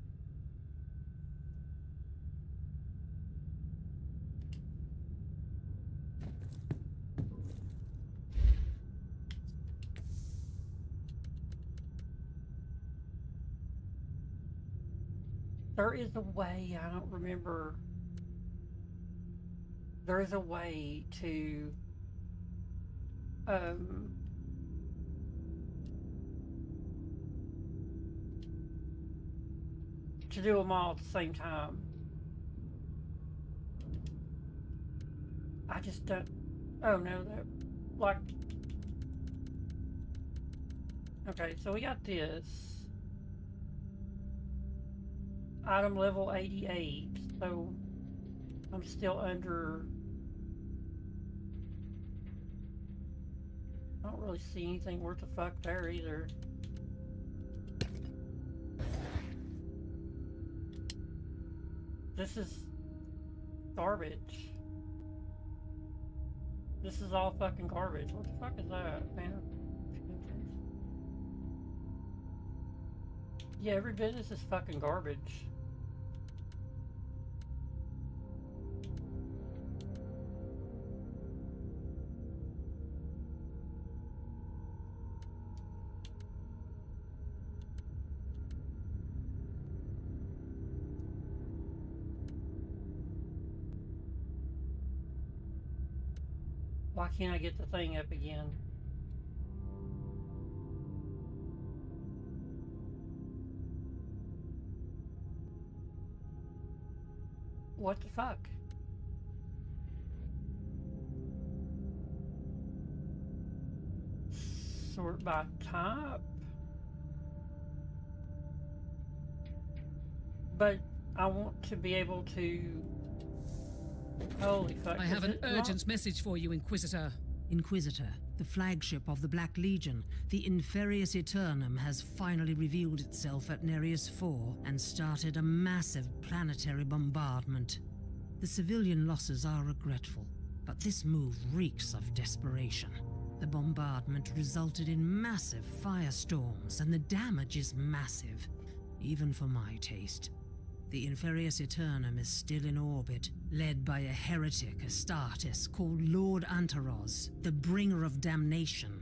Speaker 1: There is a way, I don't remember. There is a way to do them all at the same time. I just don't. Oh no, that like. Okay, so we got this. Item level 88, so I'm still under. I don't really see anything worth the fuck there either. This is garbage. This is all fucking garbage. What the fuck is that, man? Yeah, every bit of this is fucking garbage. Why can't I get the thing up again? What the fuck? Sort by type? But I want to be able to... Holy fuck.
Speaker 7: I have an urgent message for you, Inquisitor.
Speaker 2: Inquisitor, the flagship of the Black Legion, the Inferius Eternum, has finally revealed itself at Nereus 4 and started a massive planetary bombardment. The civilian losses are regretful, but this move reeks of desperation. The bombardment resulted in massive firestorms, and the damage is massive, even for my taste. The Inferius Eternum is still in orbit, led by a heretic Astartes called Lord Antaros, the bringer of damnation.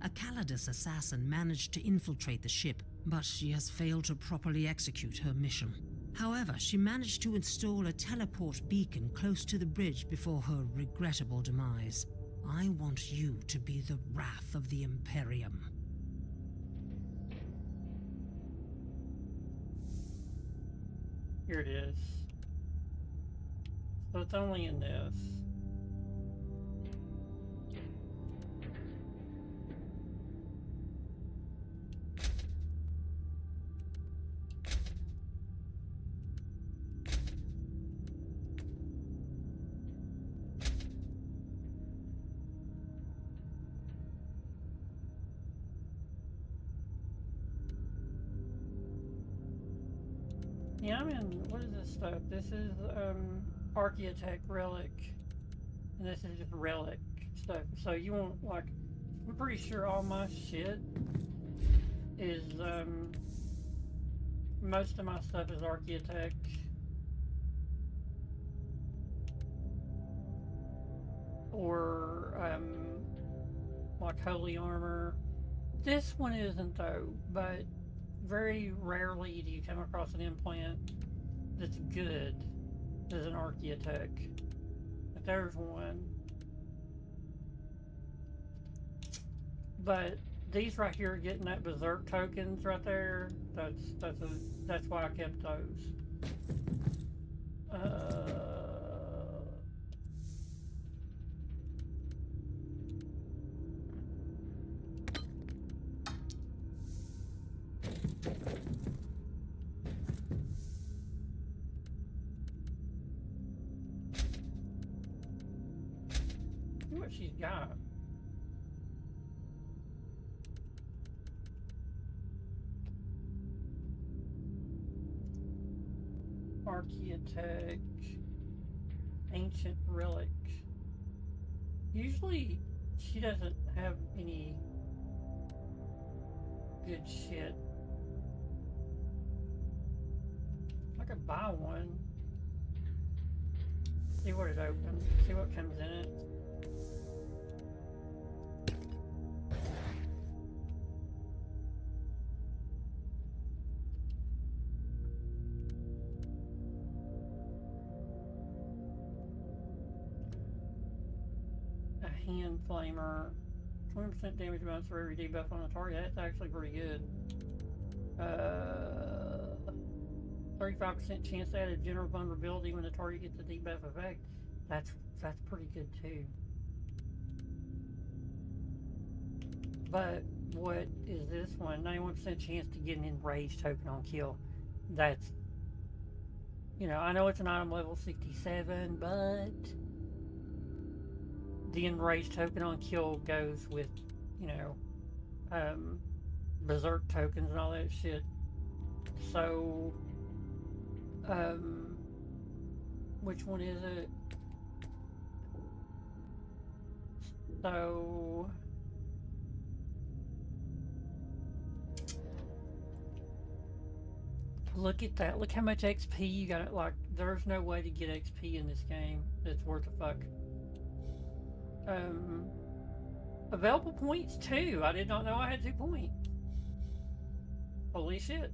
Speaker 2: A Calidus assassin managed to infiltrate the ship, but she has failed to properly execute her mission. However, she managed to install a teleport beacon close to the bridge before her regrettable demise. I want you to be the wrath of the Imperium.
Speaker 1: Here it is. So it's only in this. Yeah, I'm in, what is this stuff? This is, Archaeotech Relic. And this is just Relic stuff. So you want, like, I'm pretty sure all my shit is, most of my stuff is Archaeotech. Or, like Holy Armor. This one isn't though, but very rarely do you come across an implant that's good as an Archaeotech. But there's one. But these right here getting that Berserk tokens right there, that's why I kept those. See what she's got. Archaeotech, ancient relic. Usually she doesn't have any good shit. I could buy one. See what it opens. See what comes in it. Hand flamer, 20% damage bonus for every debuff on a target. That's actually pretty good. 35% chance to add a general vulnerability when the target gets a debuff effect. That's pretty good too. But what is this one? 91% chance to get an enraged token on kill. That's, you know, I know it's an item level 67, but the enraged token on kill goes with, you know, berserk tokens and all that shit. So, which one is it? So, look at that. Look how much XP you got. Like, there's no way to get XP in this game that's worth a fuck. Available points too. I did not know I had 2 points. Holy shit.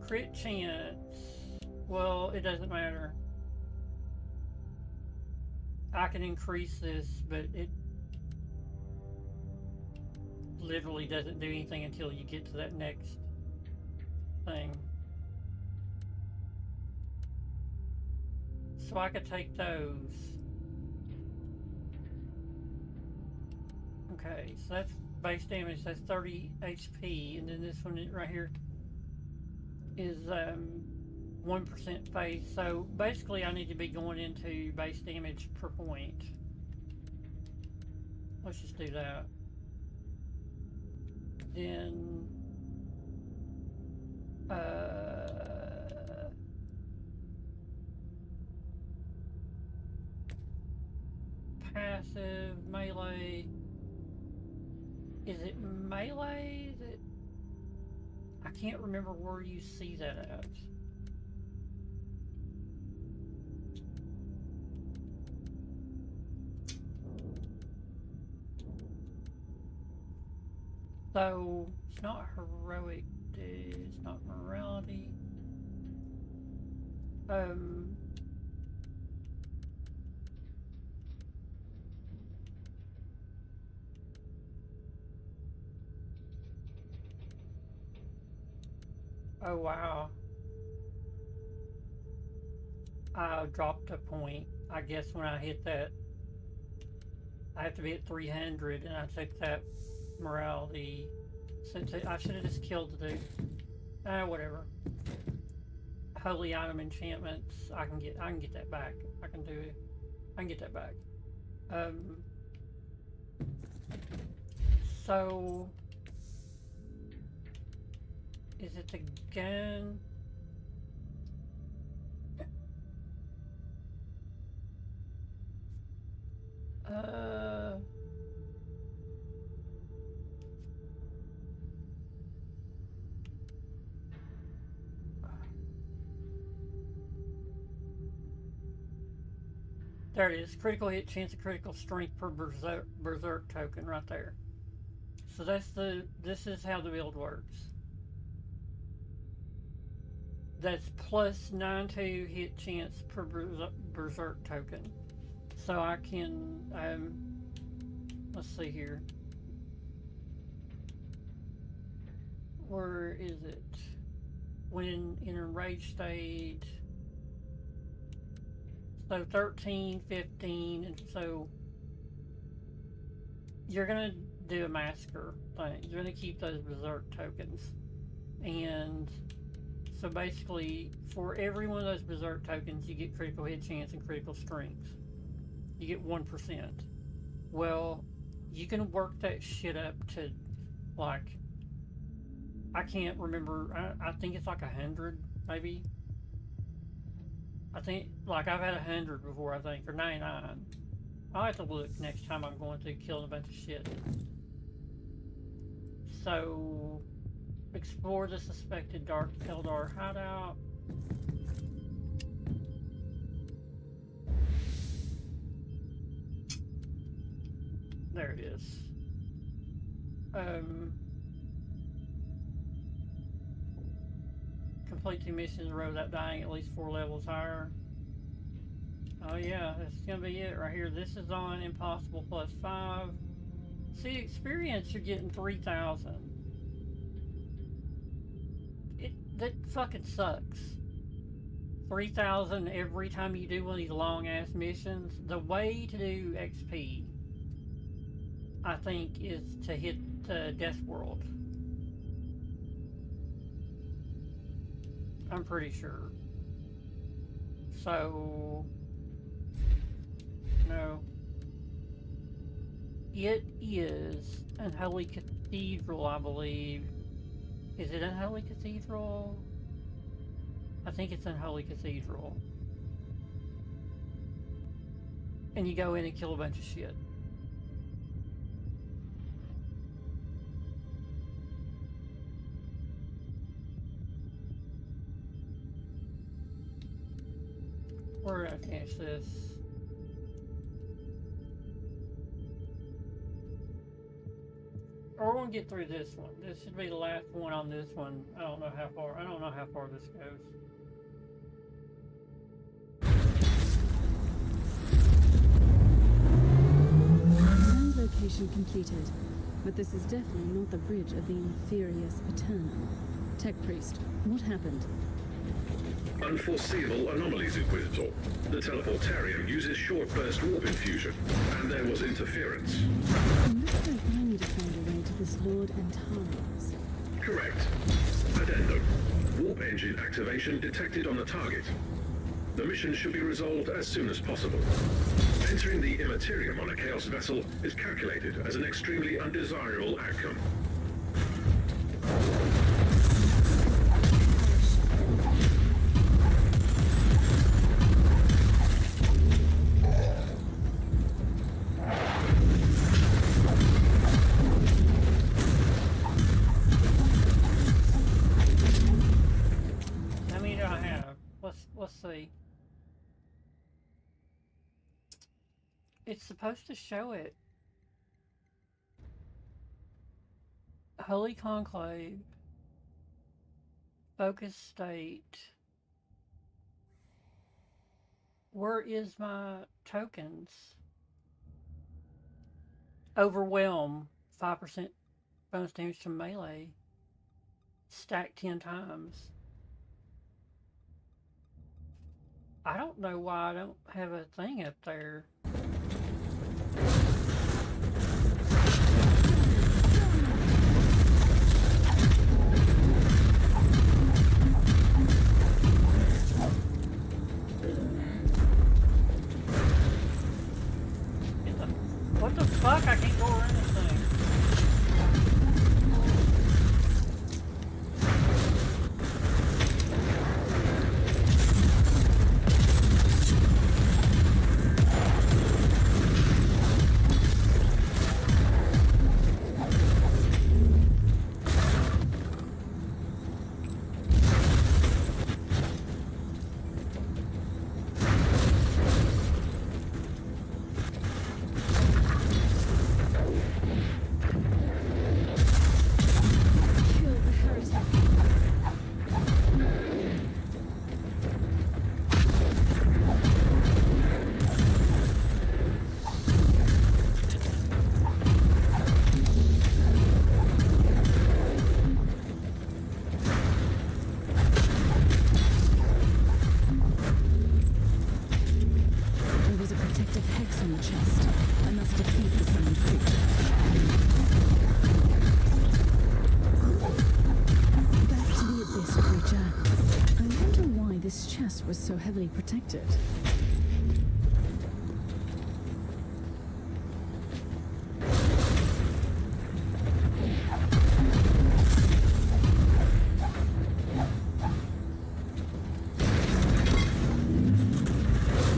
Speaker 1: Crit chance. Well, it doesn't matter. I can increase this, but it literally doesn't do anything until you get to that next thing. So I could take those. Okay, so that's base damage, that's 30 HP, and then this one right here is 1% face. So basically I need to be going into base damage per point. Let's just do that. Then passive, melee. Is it melee? Is it? I can't remember where you see that at. So it's not heroic, it's not morality. Oh wow. I dropped a point. I guess when I hit that, I have to be at 300, and I took that morality. Since I should have just killed the dude. Whatever. Holy item enchantments. I can get that back. I can get that back. So is it the gun? There it is. Critical hit chance of critical strength per berserk token right there. So this is how the build works. That's plus 9/2 hit chance per berserk token. So I can, let's see here. Where is it? When in a rage state. So 13, 15, and so you're gonna do a massacre thing. You're gonna keep those berserk tokens. And so basically, for every one of those berserk tokens, you get critical hit chance and critical strength. You get 1%. Well, you can work that shit up to, like, I can't remember, I think it's like 100, maybe. I think, like, I've had 100 before, I think, or 99. I'll have to look next time I'm going to kill a bunch of shit. So, explore the suspected Dark Eldar hideout. There it is. Complete 2 missions in a row without dying at least 4 levels higher. Oh yeah, that's gonna be it right here. This is on Impossible +5. See, experience you're getting 3,000. That fucking sucks. 3,000 every time you do one of these long ass missions. The way to do XP, I think, is to hit Death World. I'm pretty sure. So, no. It is Unholy Cathedral, I believe. Is it Unholy Cathedral? I think it's Unholy Cathedral. And you go in and kill a bunch of shit. Where did I finish this? Or we're gonna get through this one. This should be the last one on this one. I don't know how far this goes.
Speaker 3: Land location completed, but this is definitely not the bridge of the Inferius Paterna. Tech Priest, what happened?
Speaker 6: Unforeseeable anomalies, Inquisitor. The teleportarium uses short-burst warp infusion, and there was interference.
Speaker 3: It looks like I need to find a way to this Lord Antarius.
Speaker 6: Correct. Addendum. Warp engine activation detected on the target. The mission should be resolved as soon as possible. Entering the Immaterium on a Chaos vessel is calculated as an extremely undesirable outcome.
Speaker 1: Let's see. It's supposed to show it. Holy Conclave. Focus state. Where is my tokens? Overwhelm. 5% bonus damage to melee. Stack 10 times. I don't know why I don't have a thing up there. What the fuck? I can't go around this thing.
Speaker 3: journals. I wonder why this chest was so heavily protected.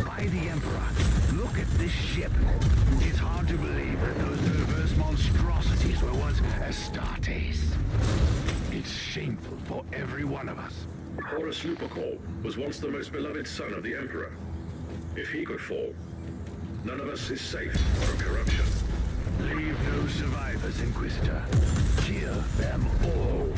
Speaker 9: By the Emperor, look at this ship. It's hard to believe that those perverse monstrosities were once Astartes. It's shameful for every one of us.
Speaker 6: Horus Lupercal was once the most beloved son of the Emperor. If he could fall, none of us is safe from corruption.
Speaker 9: Leave no survivors, Inquisitor. Kill them all.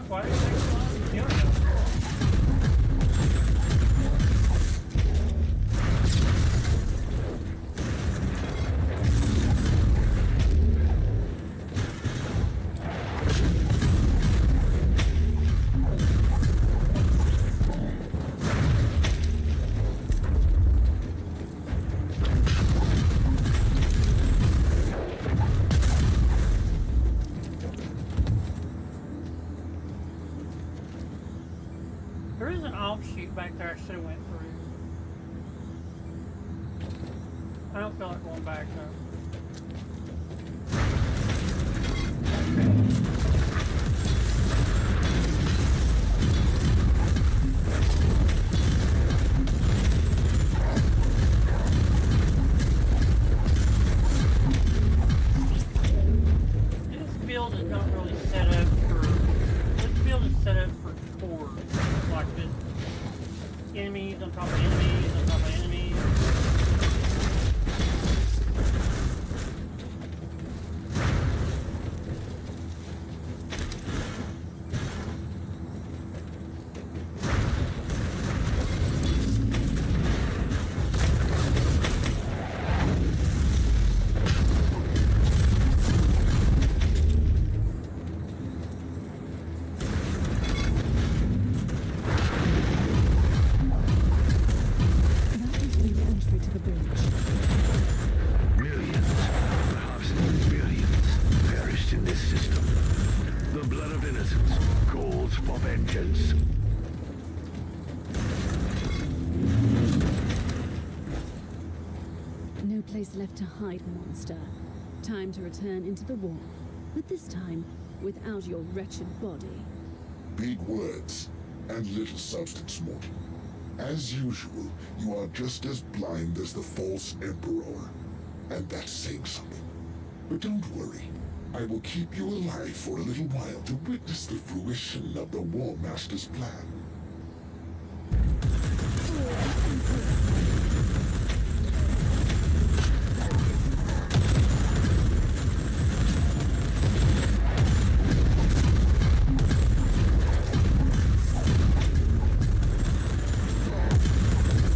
Speaker 1: Why did it take so long to kill him? There is an offshoot back there I should have went through. I don't feel like going back though. This build is not really set up for. This build is set up for tours. Like this. Enemies on top of enemies on top of enemies.
Speaker 3: No place left to hide, monster. Time to return into the war, but this time without your wretched body.
Speaker 4: Big words and little substance, mortal. As usual, you are just as blind as the false emperor. And that's saying something. But don't worry. I will keep you alive for a little while to witness the fruition of the War Master's plan.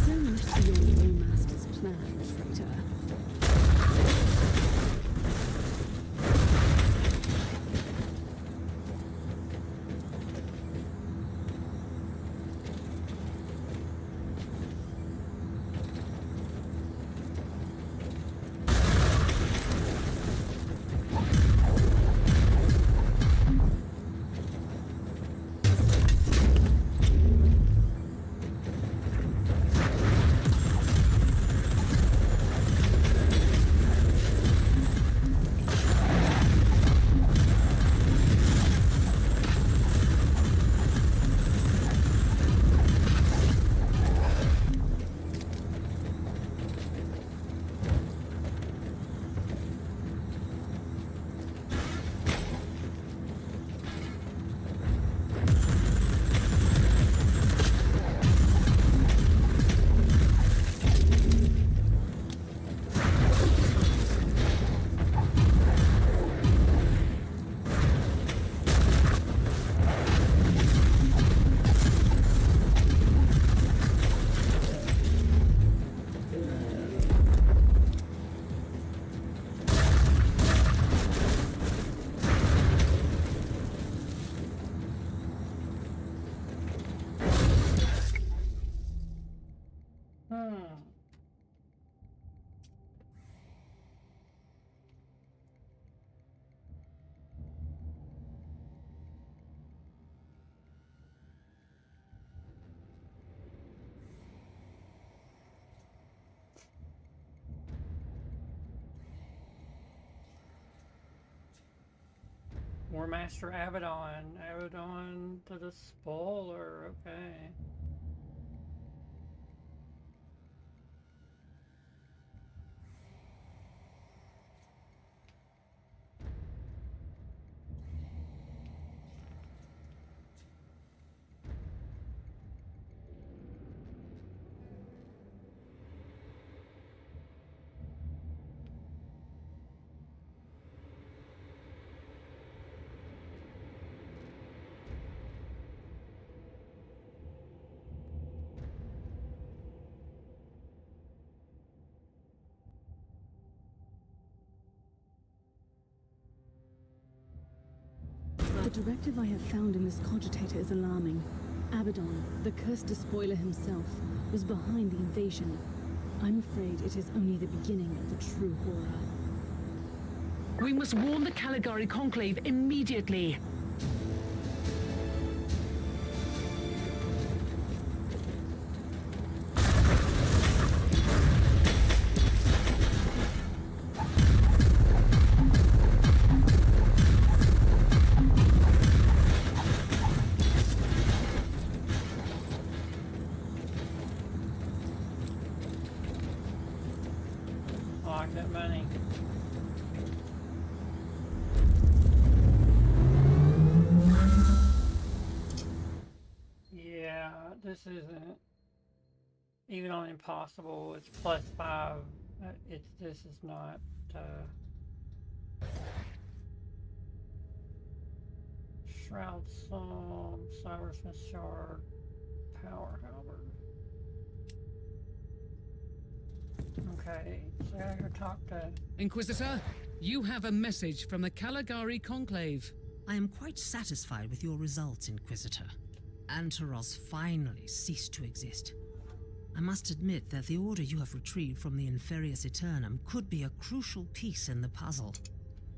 Speaker 3: So much for your War Master's plan, traitor.
Speaker 1: War Master Abaddon. Abaddon to the spoiler. Okay.
Speaker 3: The directive I have found in this cogitator is alarming. Abaddon, the cursed despoiler himself, was behind the invasion. I'm afraid it is only the beginning of the true horror.
Speaker 7: We must warn the Caligari Conclave immediately.
Speaker 1: That money. Yeah, this isn't even on impossible. It's +5. This is not. Shroud Song, Cybersmith Shard, Power Halberd. Okay, so I gotta talk to...
Speaker 7: Inquisitor, you have a message from the Caligari Conclave.
Speaker 10: I am quite satisfied with your results, Inquisitor. Antaros finally ceased to exist. I must admit that the order you have retrieved from the Inferius Eternum could be a crucial piece in the puzzle.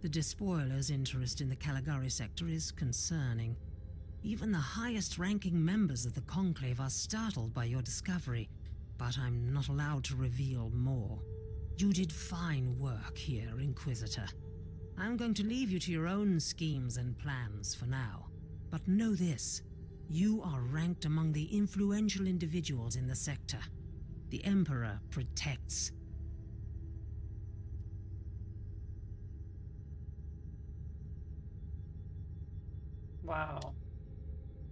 Speaker 10: The Despoiler's interest in the Caligari sector is concerning. Even the highest-ranking members of the Conclave are startled by your discovery, but I'm not allowed to reveal more. You did fine work here, Inquisitor. I'm going to leave you to your own schemes and plans for now. But know this, you are ranked among the influential individuals in the sector. The Emperor protects.
Speaker 1: Wow.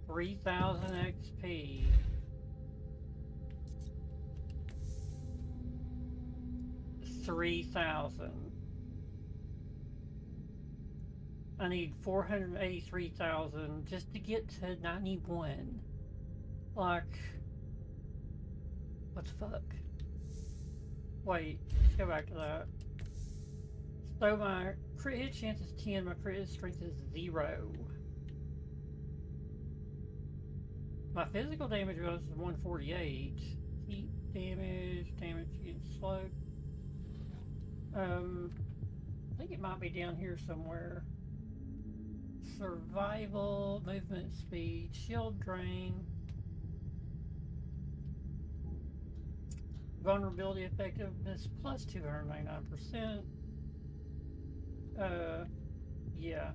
Speaker 1: 3,000 XP. $3,000. I need 483,000 just to get to 91. Like, what the fuck? Wait, let's go back to that. So my crit hit chance is 10, my crit hit strength is 0. My physical damage goes to 148. Heat damage getting slowed. I think it might be down here somewhere. Survival, movement speed, shield drain, vulnerability effectiveness plus 299%. Yeah.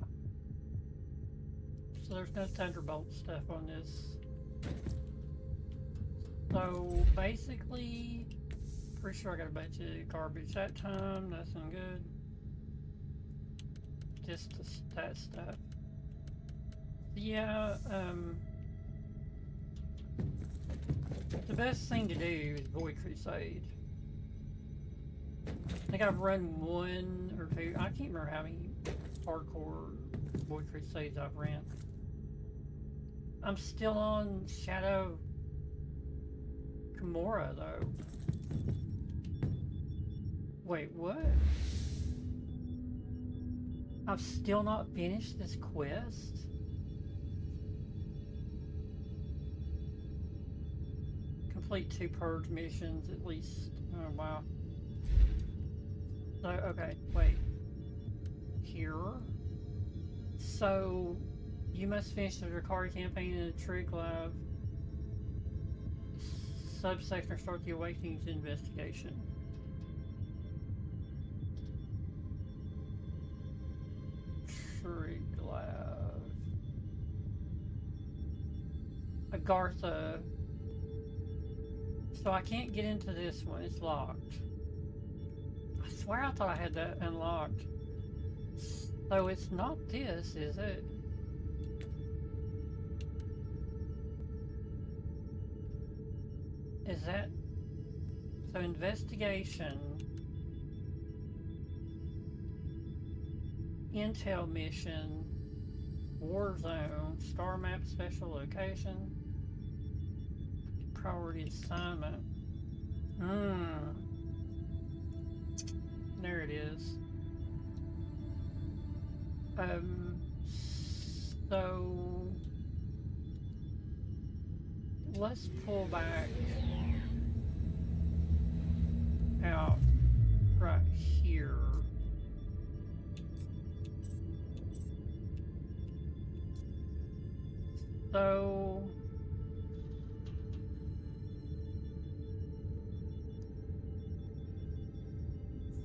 Speaker 1: So there's no Thunderbolt stuff on this. So basically, pretty sure I got a bunch of garbage that time. Nothing good. Just that stuff. Yeah, the best thing to do is Void Crusade. I think I've run 1 or 2. I can't remember how many hardcore Void Crusades I've ran. I'm still on Shadow Kimura though. Wait, what? I've still not finished this quest? Complete 2 purge missions at least. Oh wow. So, okay, wait. Here? So, you must finish the Drakari campaign in the Triglav subsection or start the Awakenings investigation. Archery glove. Agartha. So I can't get into this one. It's locked. I swear I thought I had that unlocked. So it's not this, is it? Is that... So investigation... Intel mission... Warzone... Star map special location... Priority assignment... There it is. So... Let's pull back... out right here. So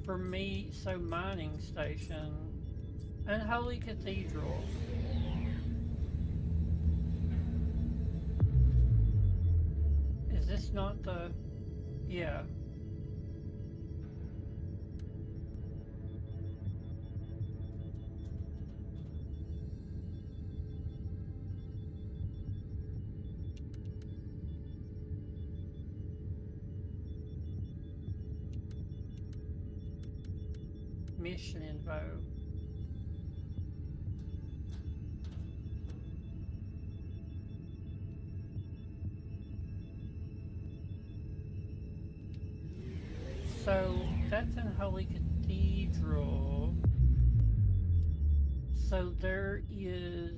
Speaker 1: for me, so mining station and Holy Cathedral. Is this not the... Yeah. Mission info. So that's in Holy Cathedral. So there is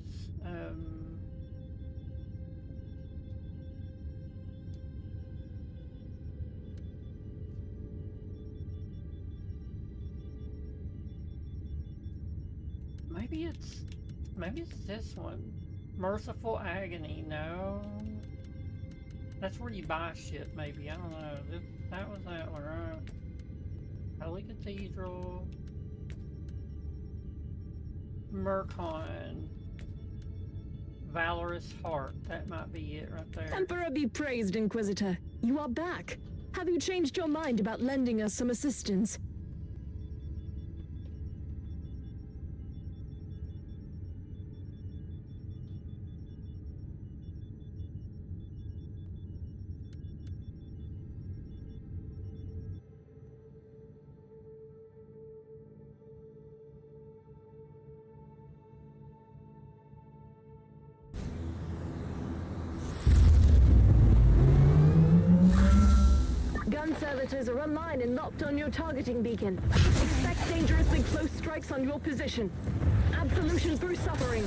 Speaker 1: maybe it's this one. Merciful Agony, no. That's where you buy shit, maybe. I don't know. That was that one, right? Holy Cathedral. Mercon. Valorous Heart. That might be it right there.
Speaker 11: Emperor be praised, Inquisitor. You are back. Have you changed your mind about lending us some assistance? Gun servitors are online and locked on your targeting beacon. Expect dangerously close strikes on your position. Absolution through suffering.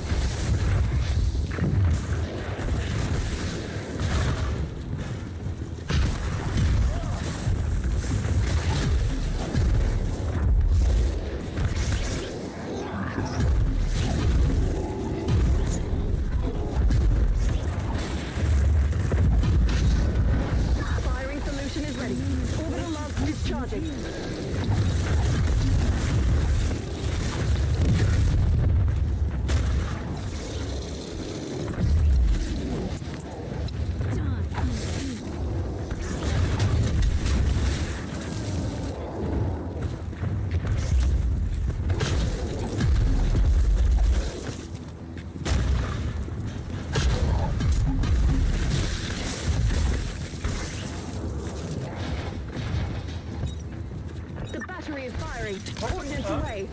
Speaker 11: Ordnance away.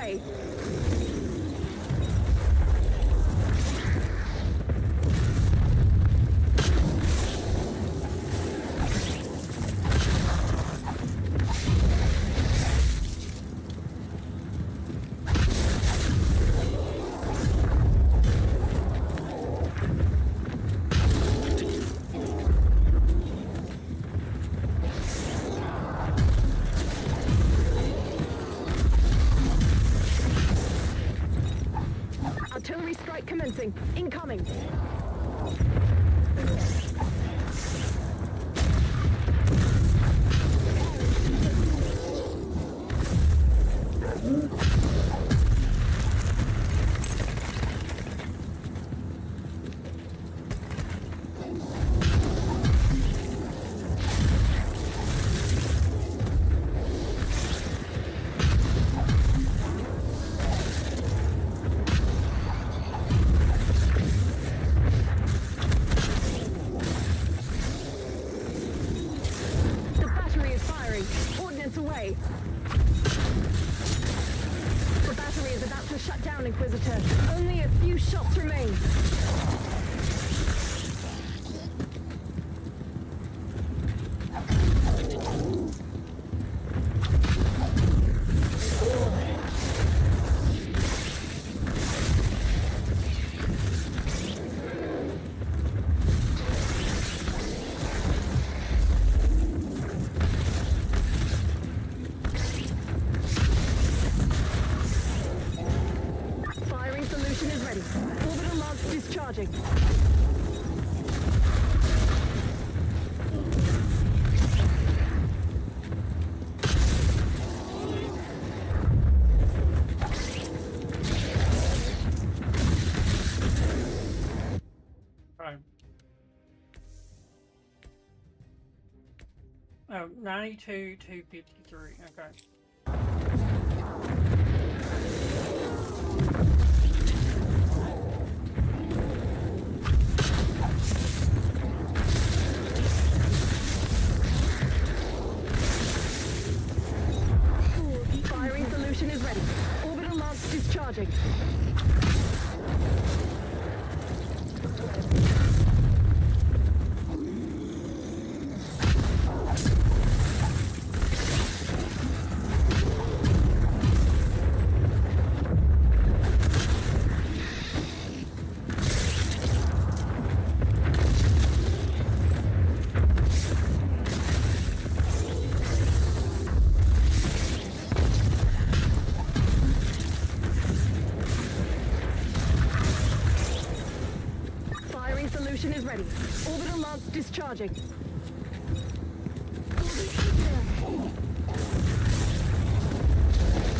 Speaker 11: way. Artillery strike commencing. Incoming. The battery is firing. Ordnance away. The battery is about to shut down, Inquisitor. Only a few shots remain. Firing solution is ready. Orbital launch discharging.
Speaker 1: Right. Oh, 92 to 53. Okay.
Speaker 11: Firing solution is ready. Orbital launch discharging. Firing solution is ready. Orbital launch discharging.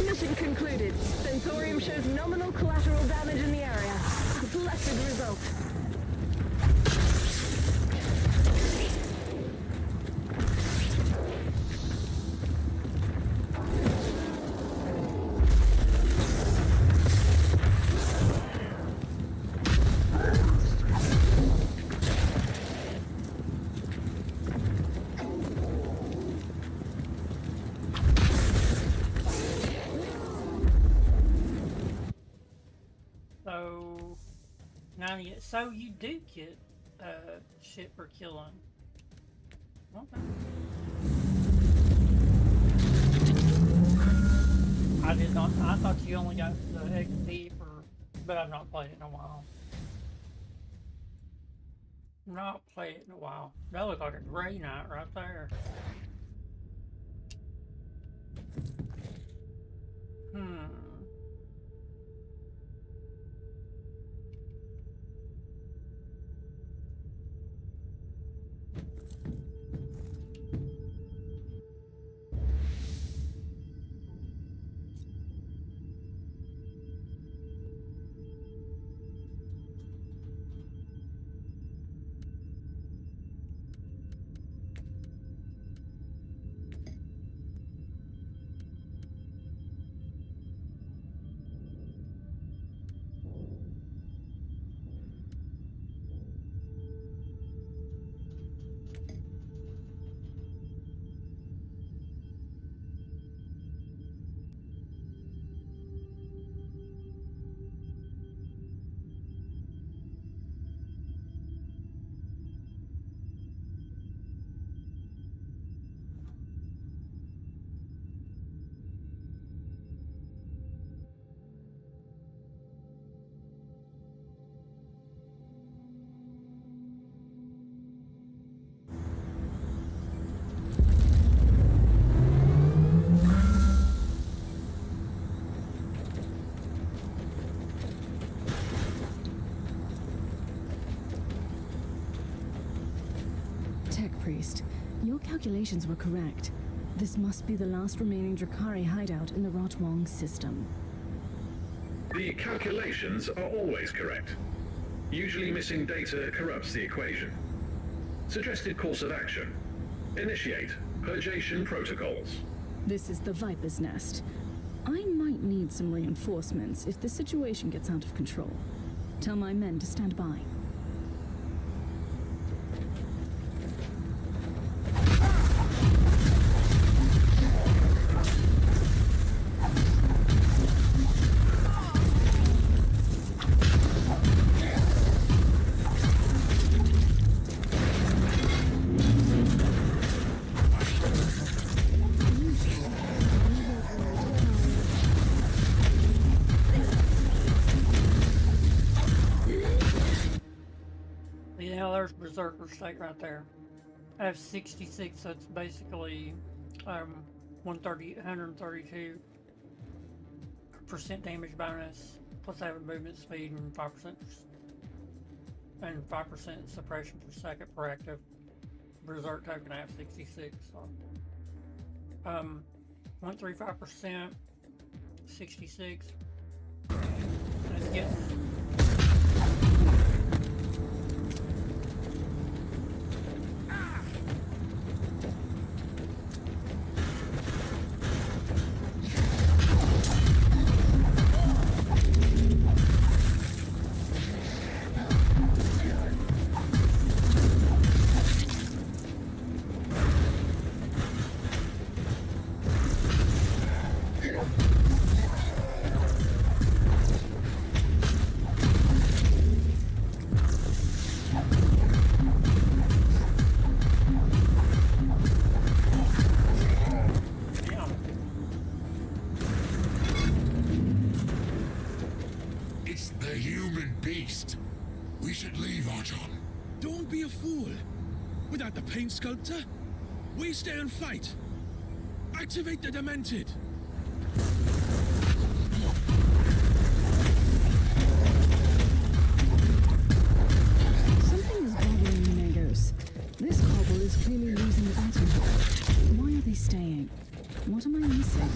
Speaker 11: Mission concluded. Sensorium shows nominal collateral damage in the area. Blessed result.
Speaker 1: So, 98. So you do get shit for killing. Okay. I did not. I thought you only got the XP for, but I've not played it in a while. Not played it in a while. That looks like a gray knight right there.
Speaker 3: Priest. Your calculations were correct. This must be the last remaining Drakari hideout in the Rotwang system.
Speaker 6: The calculations are always correct. Usually missing data corrupts the equation. Suggested course of action. Initiate purgation protocols.
Speaker 3: This is the Viper's Nest. I might need some reinforcements if the situation gets out of control. Tell my men to stand by.
Speaker 1: There's Berserker State right there. I have 66, so it's basically 132% damage bonus, plus I have a movement speed and 5% suppression per second per active Berserk token. I have 66. So 135%, 66. Let's get.
Speaker 4: We should leave, Archon.
Speaker 5: Don't be a fool. Without the paint sculptor, we stay and fight. Activate the Demented.
Speaker 3: Something is bothering me, Magos. This cobble is clearly losing the battle. Why are they staying? What am I missing?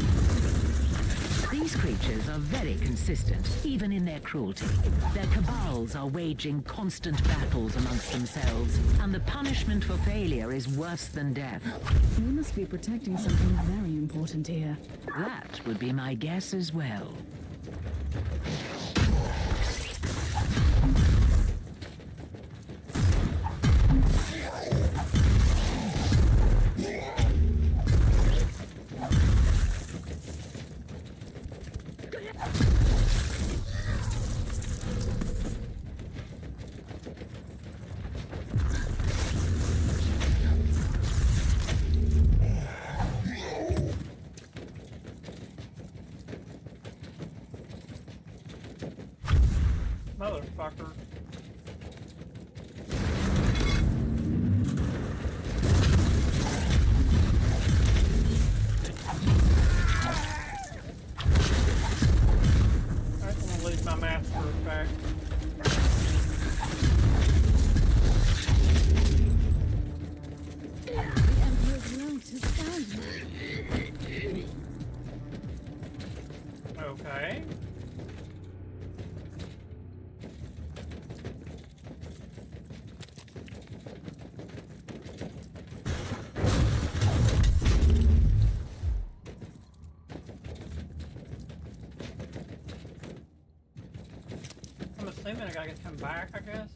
Speaker 2: These creatures are very consistent, even in their cruelty. Their cabals are waging constant battles amongst themselves, and the punishment for failure is worse than death.
Speaker 3: We must be protecting something very important here.
Speaker 2: That would be my guess as well.
Speaker 1: Motherfucker. I'm gonna lose my master back.
Speaker 3: The Emperor's light is found.
Speaker 1: Okay. I'm assuming I gotta come back, I guess.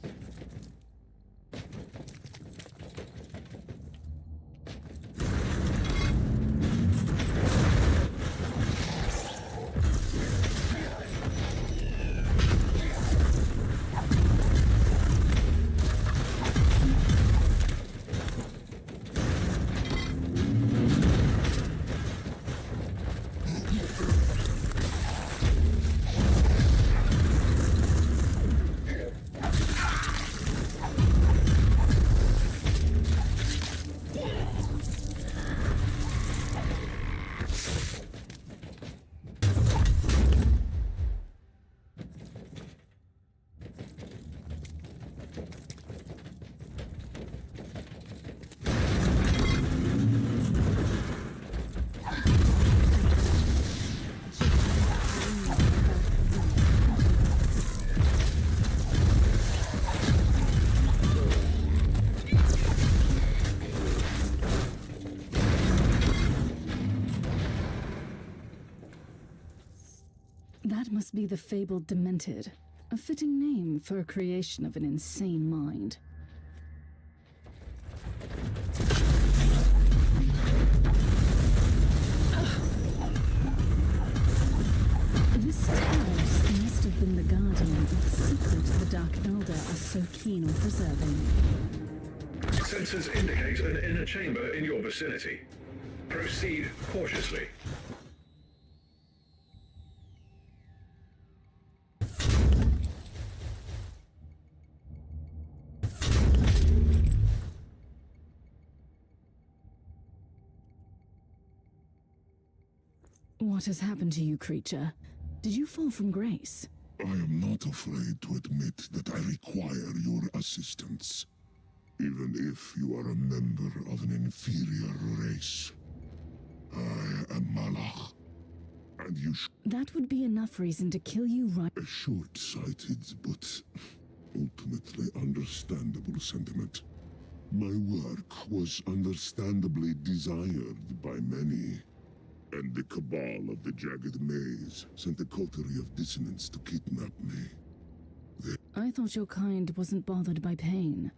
Speaker 3: Must be the fabled Demented. A fitting name for a creation of an insane mind. This Taos must have been the guardian of the secret the Dark Elder are so keen on preserving.
Speaker 6: Sensors indicate an inner chamber in your vicinity. Proceed cautiously.
Speaker 3: What has happened to you, creature? Did you fall from grace?
Speaker 4: I am not afraid to admit that I require your assistance, even if you are a member of an inferior race. I am Malach, and you
Speaker 3: That would be enough reason to kill you right.
Speaker 4: a short-sighted but ultimately understandable sentiment. My work was understandably desired by many, and the cabal of the Jagged Maze sent a coterie of dissonance to kidnap me.
Speaker 3: I thought your kind wasn't bothered by pain.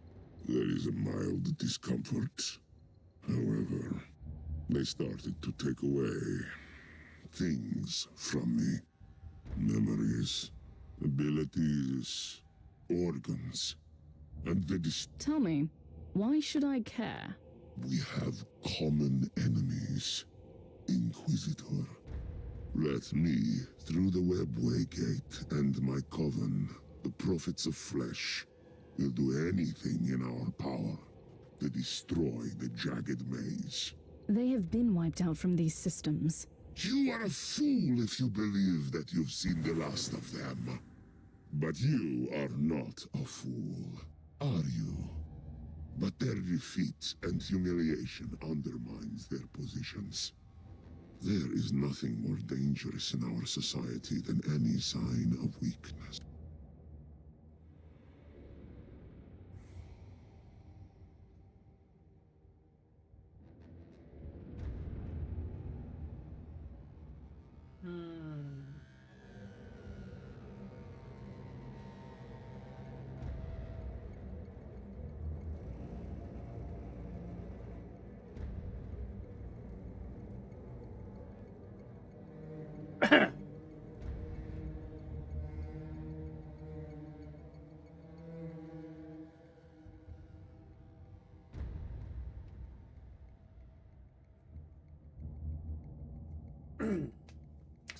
Speaker 4: There is a mild discomfort. However, they started to take away things from me. Memories, abilities, organs, and they
Speaker 3: Tell me, why should I care?
Speaker 4: We have common enemies. Inquisitor. Let me, through the webway gate and my coven, the prophets of flesh, will do anything in our power to destroy the Jagged Maze.
Speaker 3: They have been wiped out from these systems.
Speaker 4: You are a fool if you believe that you've seen the last of them. But you are not a fool, are you? But their defeat and humiliation undermines their positions. There is nothing more dangerous in our society than any sign of weakness.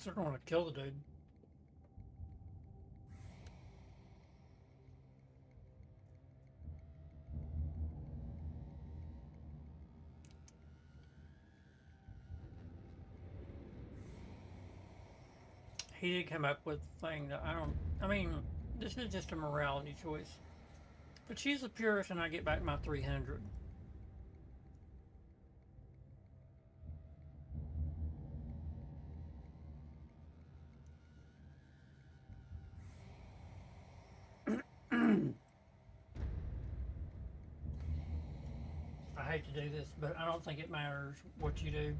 Speaker 1: They're going to kill the dude. He did come up with a thing that I mean, this is just a morality choice. But she's the purest and I get back my 300. I hate to do this, but I don't think it matters what you do.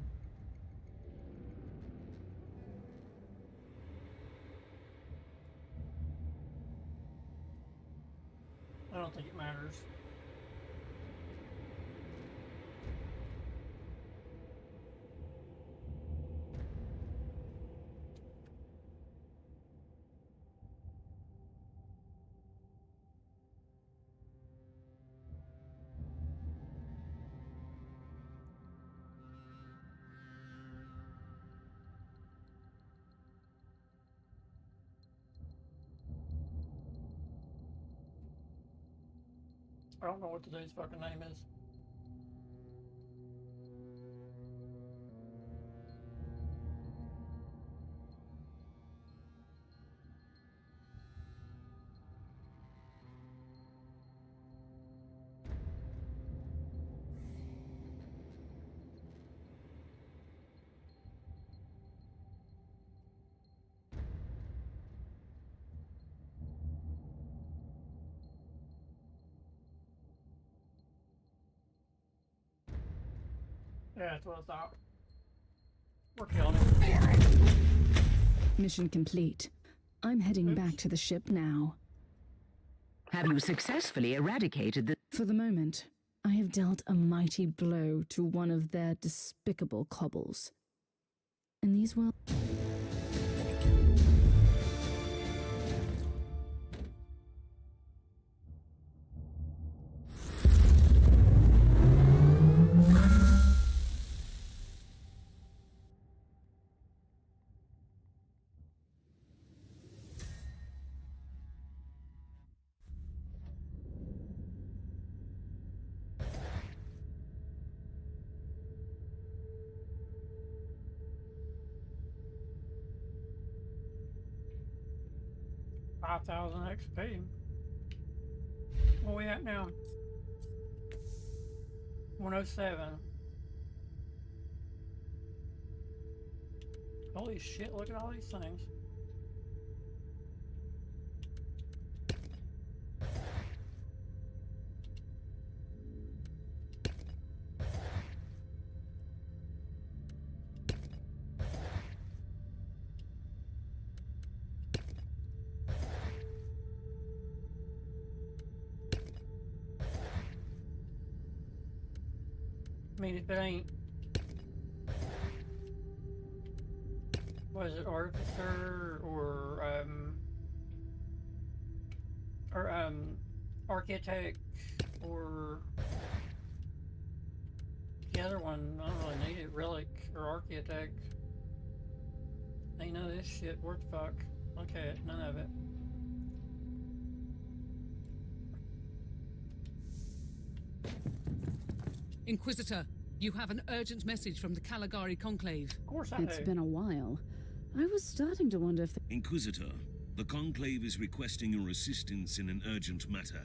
Speaker 1: I don't think it matters. I don't know what the dude's fucking name is. Yeah, that's what I thought. We're killing him.
Speaker 3: Mission complete. I'm heading back to the ship now.
Speaker 2: Have you successfully eradicated the...
Speaker 3: For the moment, I have dealt a mighty blow to one of their despicable cobbles. And these will...
Speaker 1: $5,000 XP. Where we at now? 107. Holy shit, look at all these things. I mean, if it ain't, what is it, Artificer or Architect or the other one, I don't really need it, Relic or Architect. Ain't none of this shit worth the fuck. Okay, none of it.
Speaker 7: Inquisitor, you have an urgent message from the Caligari Conclave.
Speaker 1: Of course I do.
Speaker 3: It's been a while. I was starting to wonder if...
Speaker 12: Inquisitor, the Conclave is requesting your assistance in an urgent matter.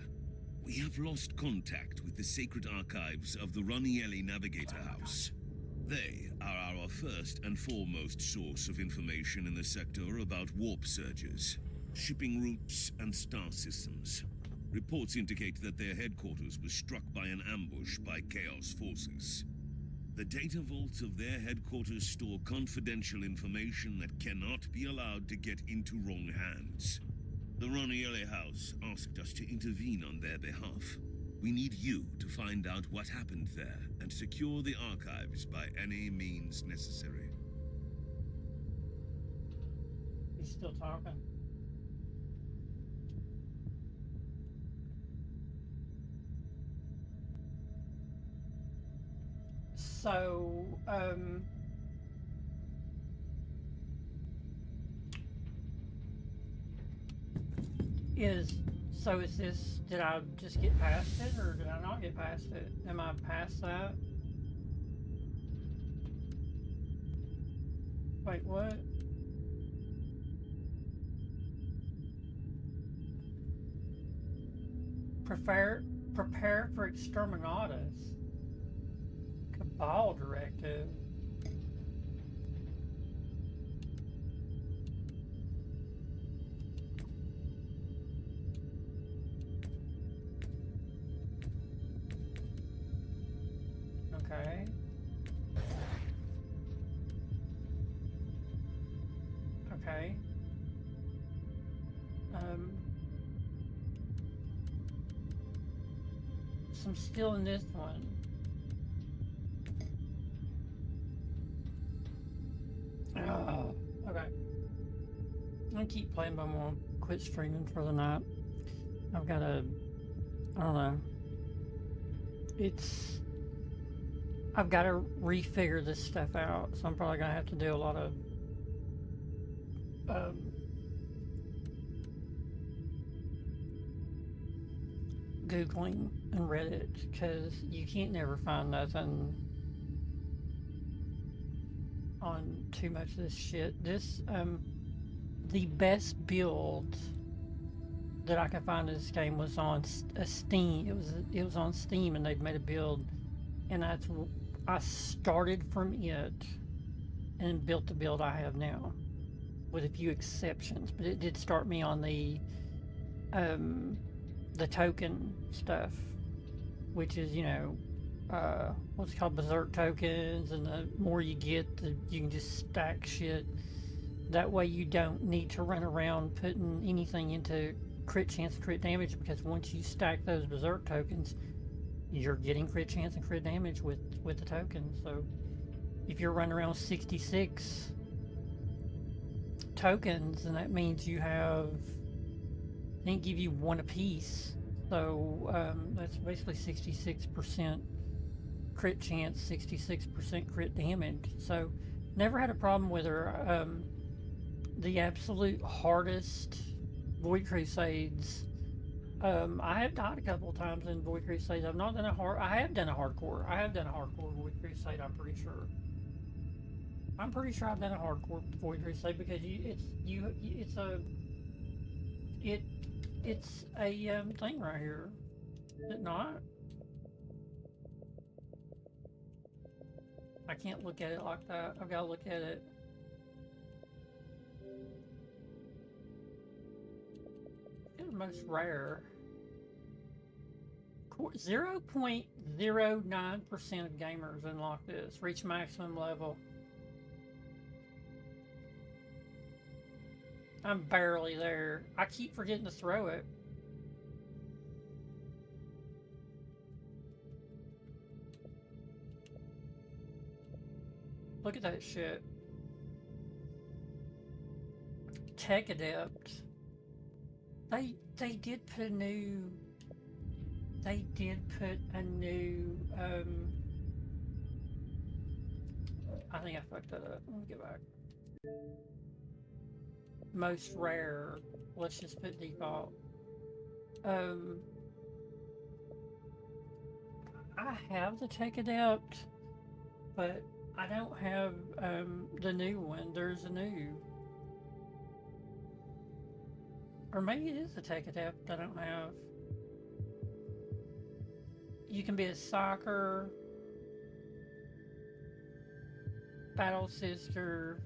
Speaker 12: We have lost contact with the sacred archives of the Ranielli Navigator House. They are our first and foremost source of information in the sector about warp surges, shipping routes, and star systems. Reports indicate that their headquarters was struck by an ambush by Chaos forces. The data vaults of their headquarters store confidential information that cannot be allowed to get into wrong hands. The Ranielli House asked us to intervene on their behalf. We need you to find out what happened there and secure the archives by any means necessary.
Speaker 1: He's still talking. So, is this, did I just get past it, or did I not get past it? Am I past that? Wait, what? Prepare for exterminatus. Cabal directive. Okay. Okay. Some still in this one. Oh, okay. I'm gonna keep playing, but I'm gonna quit streaming for the night. I've got to, I don't know. I've got to refigure this stuff out, so I'm probably gonna have to do a lot of Googling and Reddit, because you can't never find nothing on too much of this shit. This, the best build that I could find in this game was on Steam. It was on Steam, and they'd made a build, and I started from it and built the build I have now, with a few exceptions. But it did start me on the token stuff, which is, you know, what's called berserk tokens, and the more you get, you can just stack shit That way you don't need to run around putting anything into crit chance and crit damage, because once you stack those berserk tokens, you're getting crit chance and crit damage with the tokens. So if you're running around 66 tokens, and that means you have, they give you one apiece. So that's basically 66% crit chance, 66% crit damage. So never had a problem with her. The absolute hardest Void Crusades, I have died a couple of times in Void Crusades. I've not done a hard. I have done a hardcore Void Crusade. I'm pretty sure. I'm pretty sure I've done a hardcore Void Crusade, because it's a thing right here. Is it not? I can't look at it like that. I've got to look at it. It's most rare. 0.09% of gamers unlock this. Reach maximum level. I'm barely there. I keep forgetting to throw it. Look at that shit. Tech Adept. They did put a new. They did put a new. I think I fucked that up. Let me get back. Most rare. Let's just put default. I have the Tech Adept, but I don't have the new one. There's a new. Or maybe it is the Tech Adept I don't have. You can be a soccer, Battle Sister,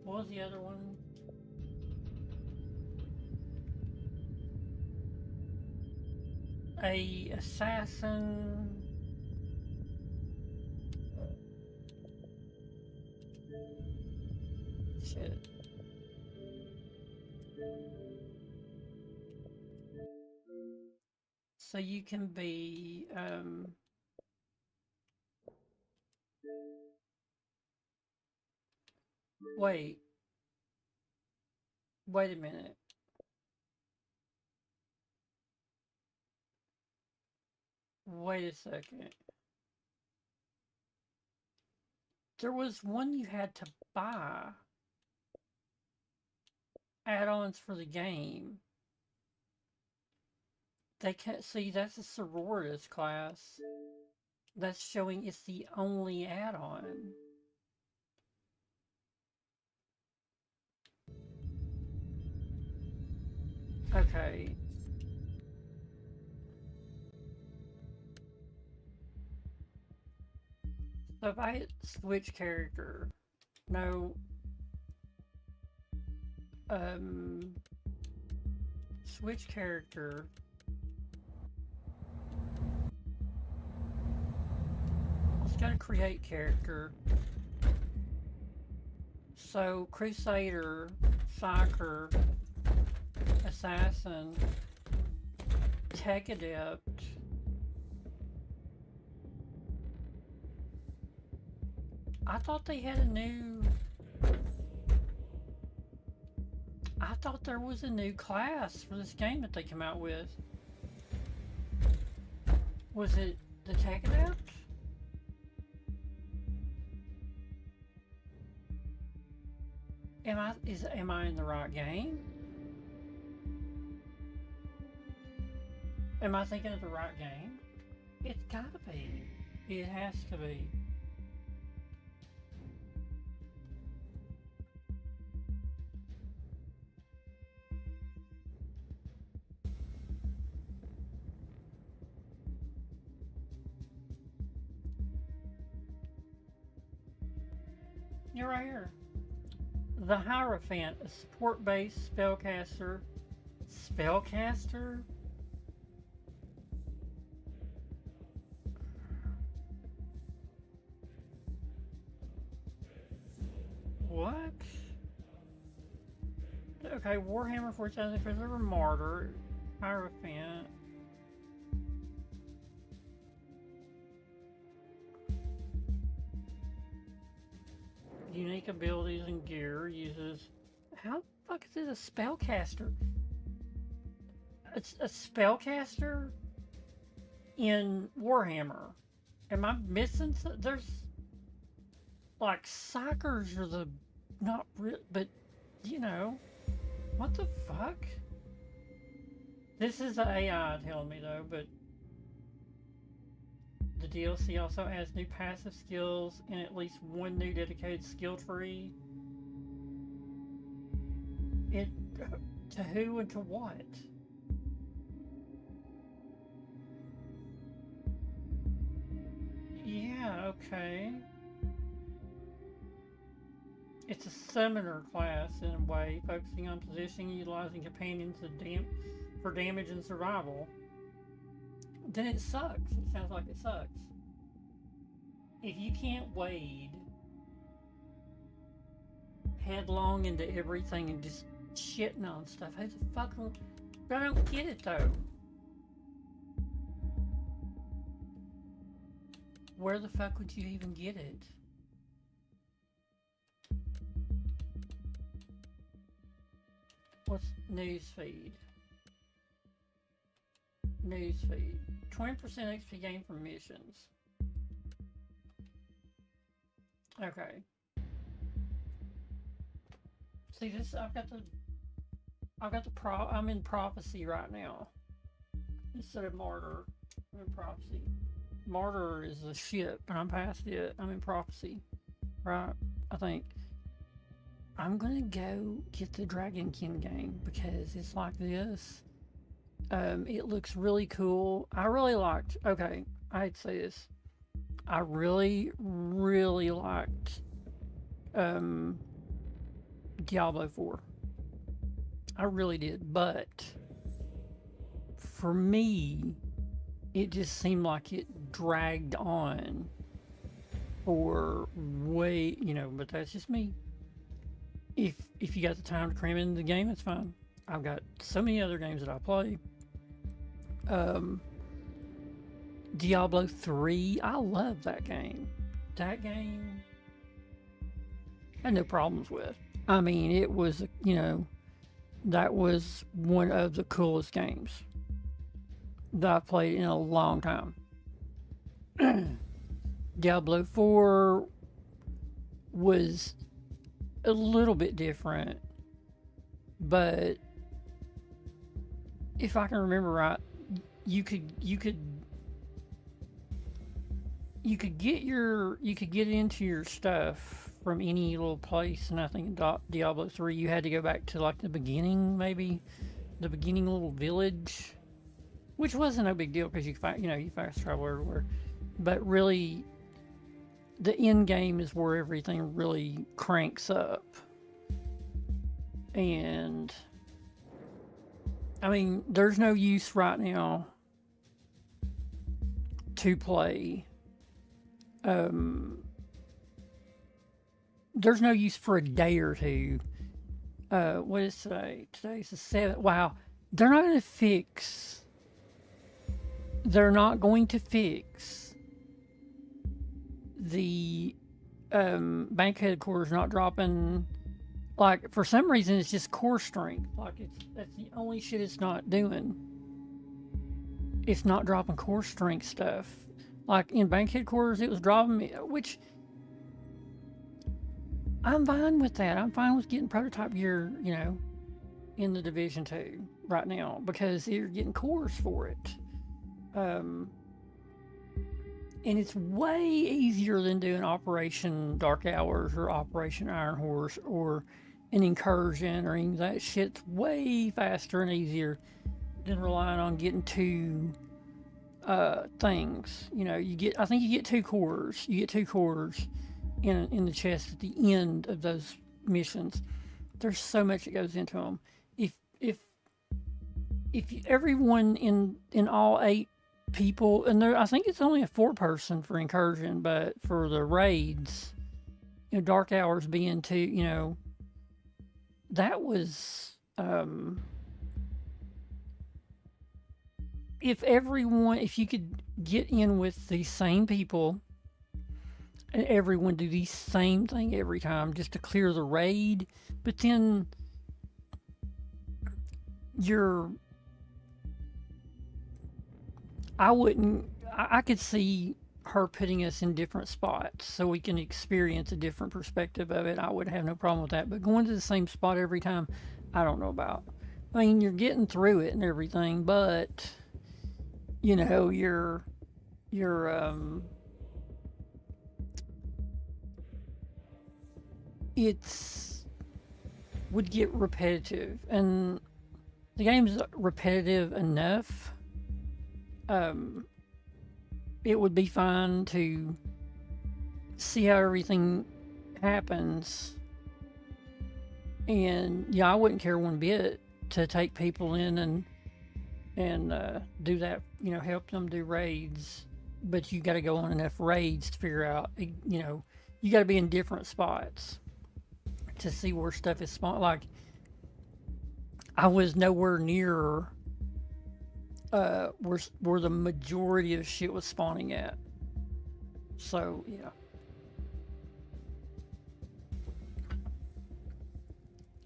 Speaker 1: what was the other one? A assassin. Shit. So you can be wait a minute. Wait a second. There was one you had to buy add-ons for the game. They can't see, that's a sororitas class. That's showing it's the only add-on. Okay. So if I hit switch character, no, switch character, let's go to create character. So Crusader, Soccer, Assassin, Tech Adept, I thought they had a new... I thought there was a new class for this game that they came out with. Was it the Tech Adept? Am I in the right game? Am I thinking of the right game? It's gotta be. It has to be. You're right here. The Hierophant, a support-based spellcaster. Spellcaster? What? Okay, Warhammer 40,000 Inquisitor Martyr, Hierophant. Unique abilities and gear uses. How the fuck is it a spellcaster? It's a spellcaster in Warhammer. Am I missing something? There's like psychers are the not real, but you know, what the fuck? This is the AI telling me though, but the DLC also adds new passive skills and at least one new dedicated skill tree. It to who and to what? Yeah, okay. It's a summoner class in a way, focusing on positioning and utilizing companions for damage and survival. Then it sucks. It sounds like it sucks. If you can't wade headlong into everything and just shitting on stuff, how the fuck? I don't get it though. Where the fuck would you even get it? What's newsfeed? Newsfeed. 20% XP gain from missions. Okay. See this? I'm in prophecy right now. Instead of martyr, I'm in prophecy. Martyr is the shit, but I'm past it. I'm in prophecy, right? I think I'm gonna go get the Dragonkin game because it's like this. It looks really cool. I really liked. Okay, I hate to say this. I really liked Diablo 4. I really did, but for me, it just seemed like it dragged on for way, you know, but that's just me. If you got the time to cram into the game, it's fine. I've got so many other games that I play. Diablo 3, I love that game. That game, I had no problems with. I mean, it was, you know, that was one of the coolest games that I've played in a long time. Diablo 4 was a little bit different, but if I can remember right, you could get into your stuff from any little place, and I think in Diablo 3 you had to go back to like the beginning, maybe the beginning little village, which wasn't a big deal because you fast travel everywhere, but really the end game is where everything really cranks up. And I mean, there's no use right now to play. There's no use for a day or two. What is today? Today's the 7th. Wow. They're not going to fix the bank headquarters not dropping. Like, for some reason, it's just core strength. Like, that's the only shit it's not doing. It's not dropping core strength stuff. Like, in bank headquarters, it was dropping me, which I'm fine with that. I'm fine with getting prototype gear, you know, in the Division 2 right now, because you're getting cores for it. And it's way easier than doing Operation Dark Hours or Operation Iron Horse or an incursion or any of that shit's way faster and easier than relying on getting two things. You know, I think you get 2 cores. You get 2 cores in the chest at the end of those missions. There's so much that goes into them. If everyone in all 8 people, and I think it's only a 4-person for incursion, but for the raids, Dark Hours being too, that was, if you could get in with the same people and everyone do the same thing every time just to clear the raid, but then I could see her putting us in different spots so we can experience a different perspective of it. I would have no problem with that, but going to the same spot every time, I don't know about. I mean, you're getting through it and everything, but it's would get repetitive, and the game's repetitive enough. It would be fine to see how everything happens, and yeah, I wouldn't care one bit to take people in and do that, help them do raids, but you got to go on enough raids to figure out, you got to be in different spots to see where stuff is spawned. Like, I was nowhere near where the majority of shit was spawning at. So yeah.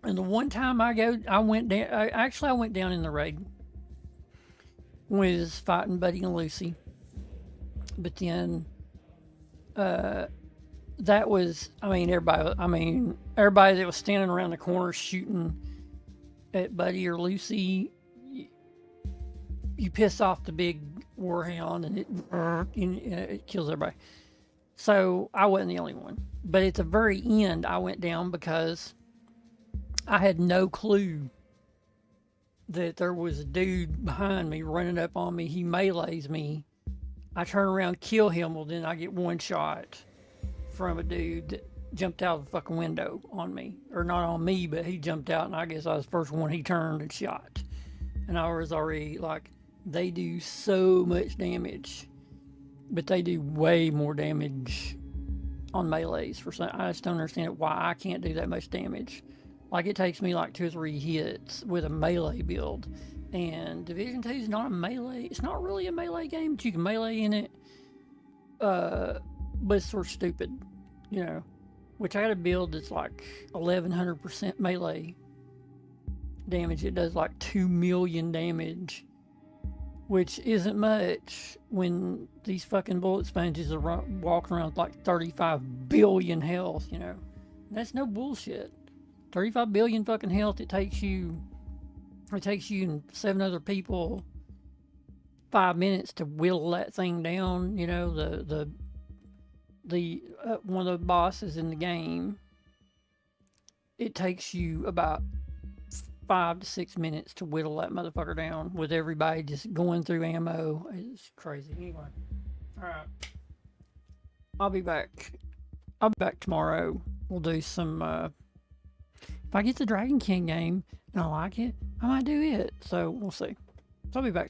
Speaker 1: And the one time I went down in the raid, was fighting Buddy and Lucy, but then that was, everybody that was standing around the corner shooting at Buddy or Lucy, you piss off the big warhound and it kills everybody. So I wasn't the only one. But at the very end, I went down because I had no clue that there was a dude behind me running up on me. He melees me. I turn around, kill him. Well, then I get one shot from a dude that jumped out of the fucking window on me. Or not on me, but he jumped out, and I guess I was the first one he turned and shot. And I was already like, they do so much damage, but they do way more damage on melees. I just don't understand why I can't do that much damage. Like, it takes me like 2 or 3 hits with a melee build. And Division 2 is not a melee. It's not really a melee game, but you can melee in it. But it's sort of stupid, Which I got a build that's like 1100% melee damage. It does like 2 million damage, which isn't much when these fucking bullet sponges are walking around with like 35 billion health, That's no bullshit. 35 billion fucking health. It takes you and 7 other people 5 minutes to whittle that thing down. The one of the bosses in the game, it takes you about 5 to 6 minutes to whittle that motherfucker down with everybody just going through ammo. It's crazy. Anyway, all right, I'll be back tomorrow. We'll do some if I get the Dragon King game and I like it, I might do it. So we'll see. So I'll be back.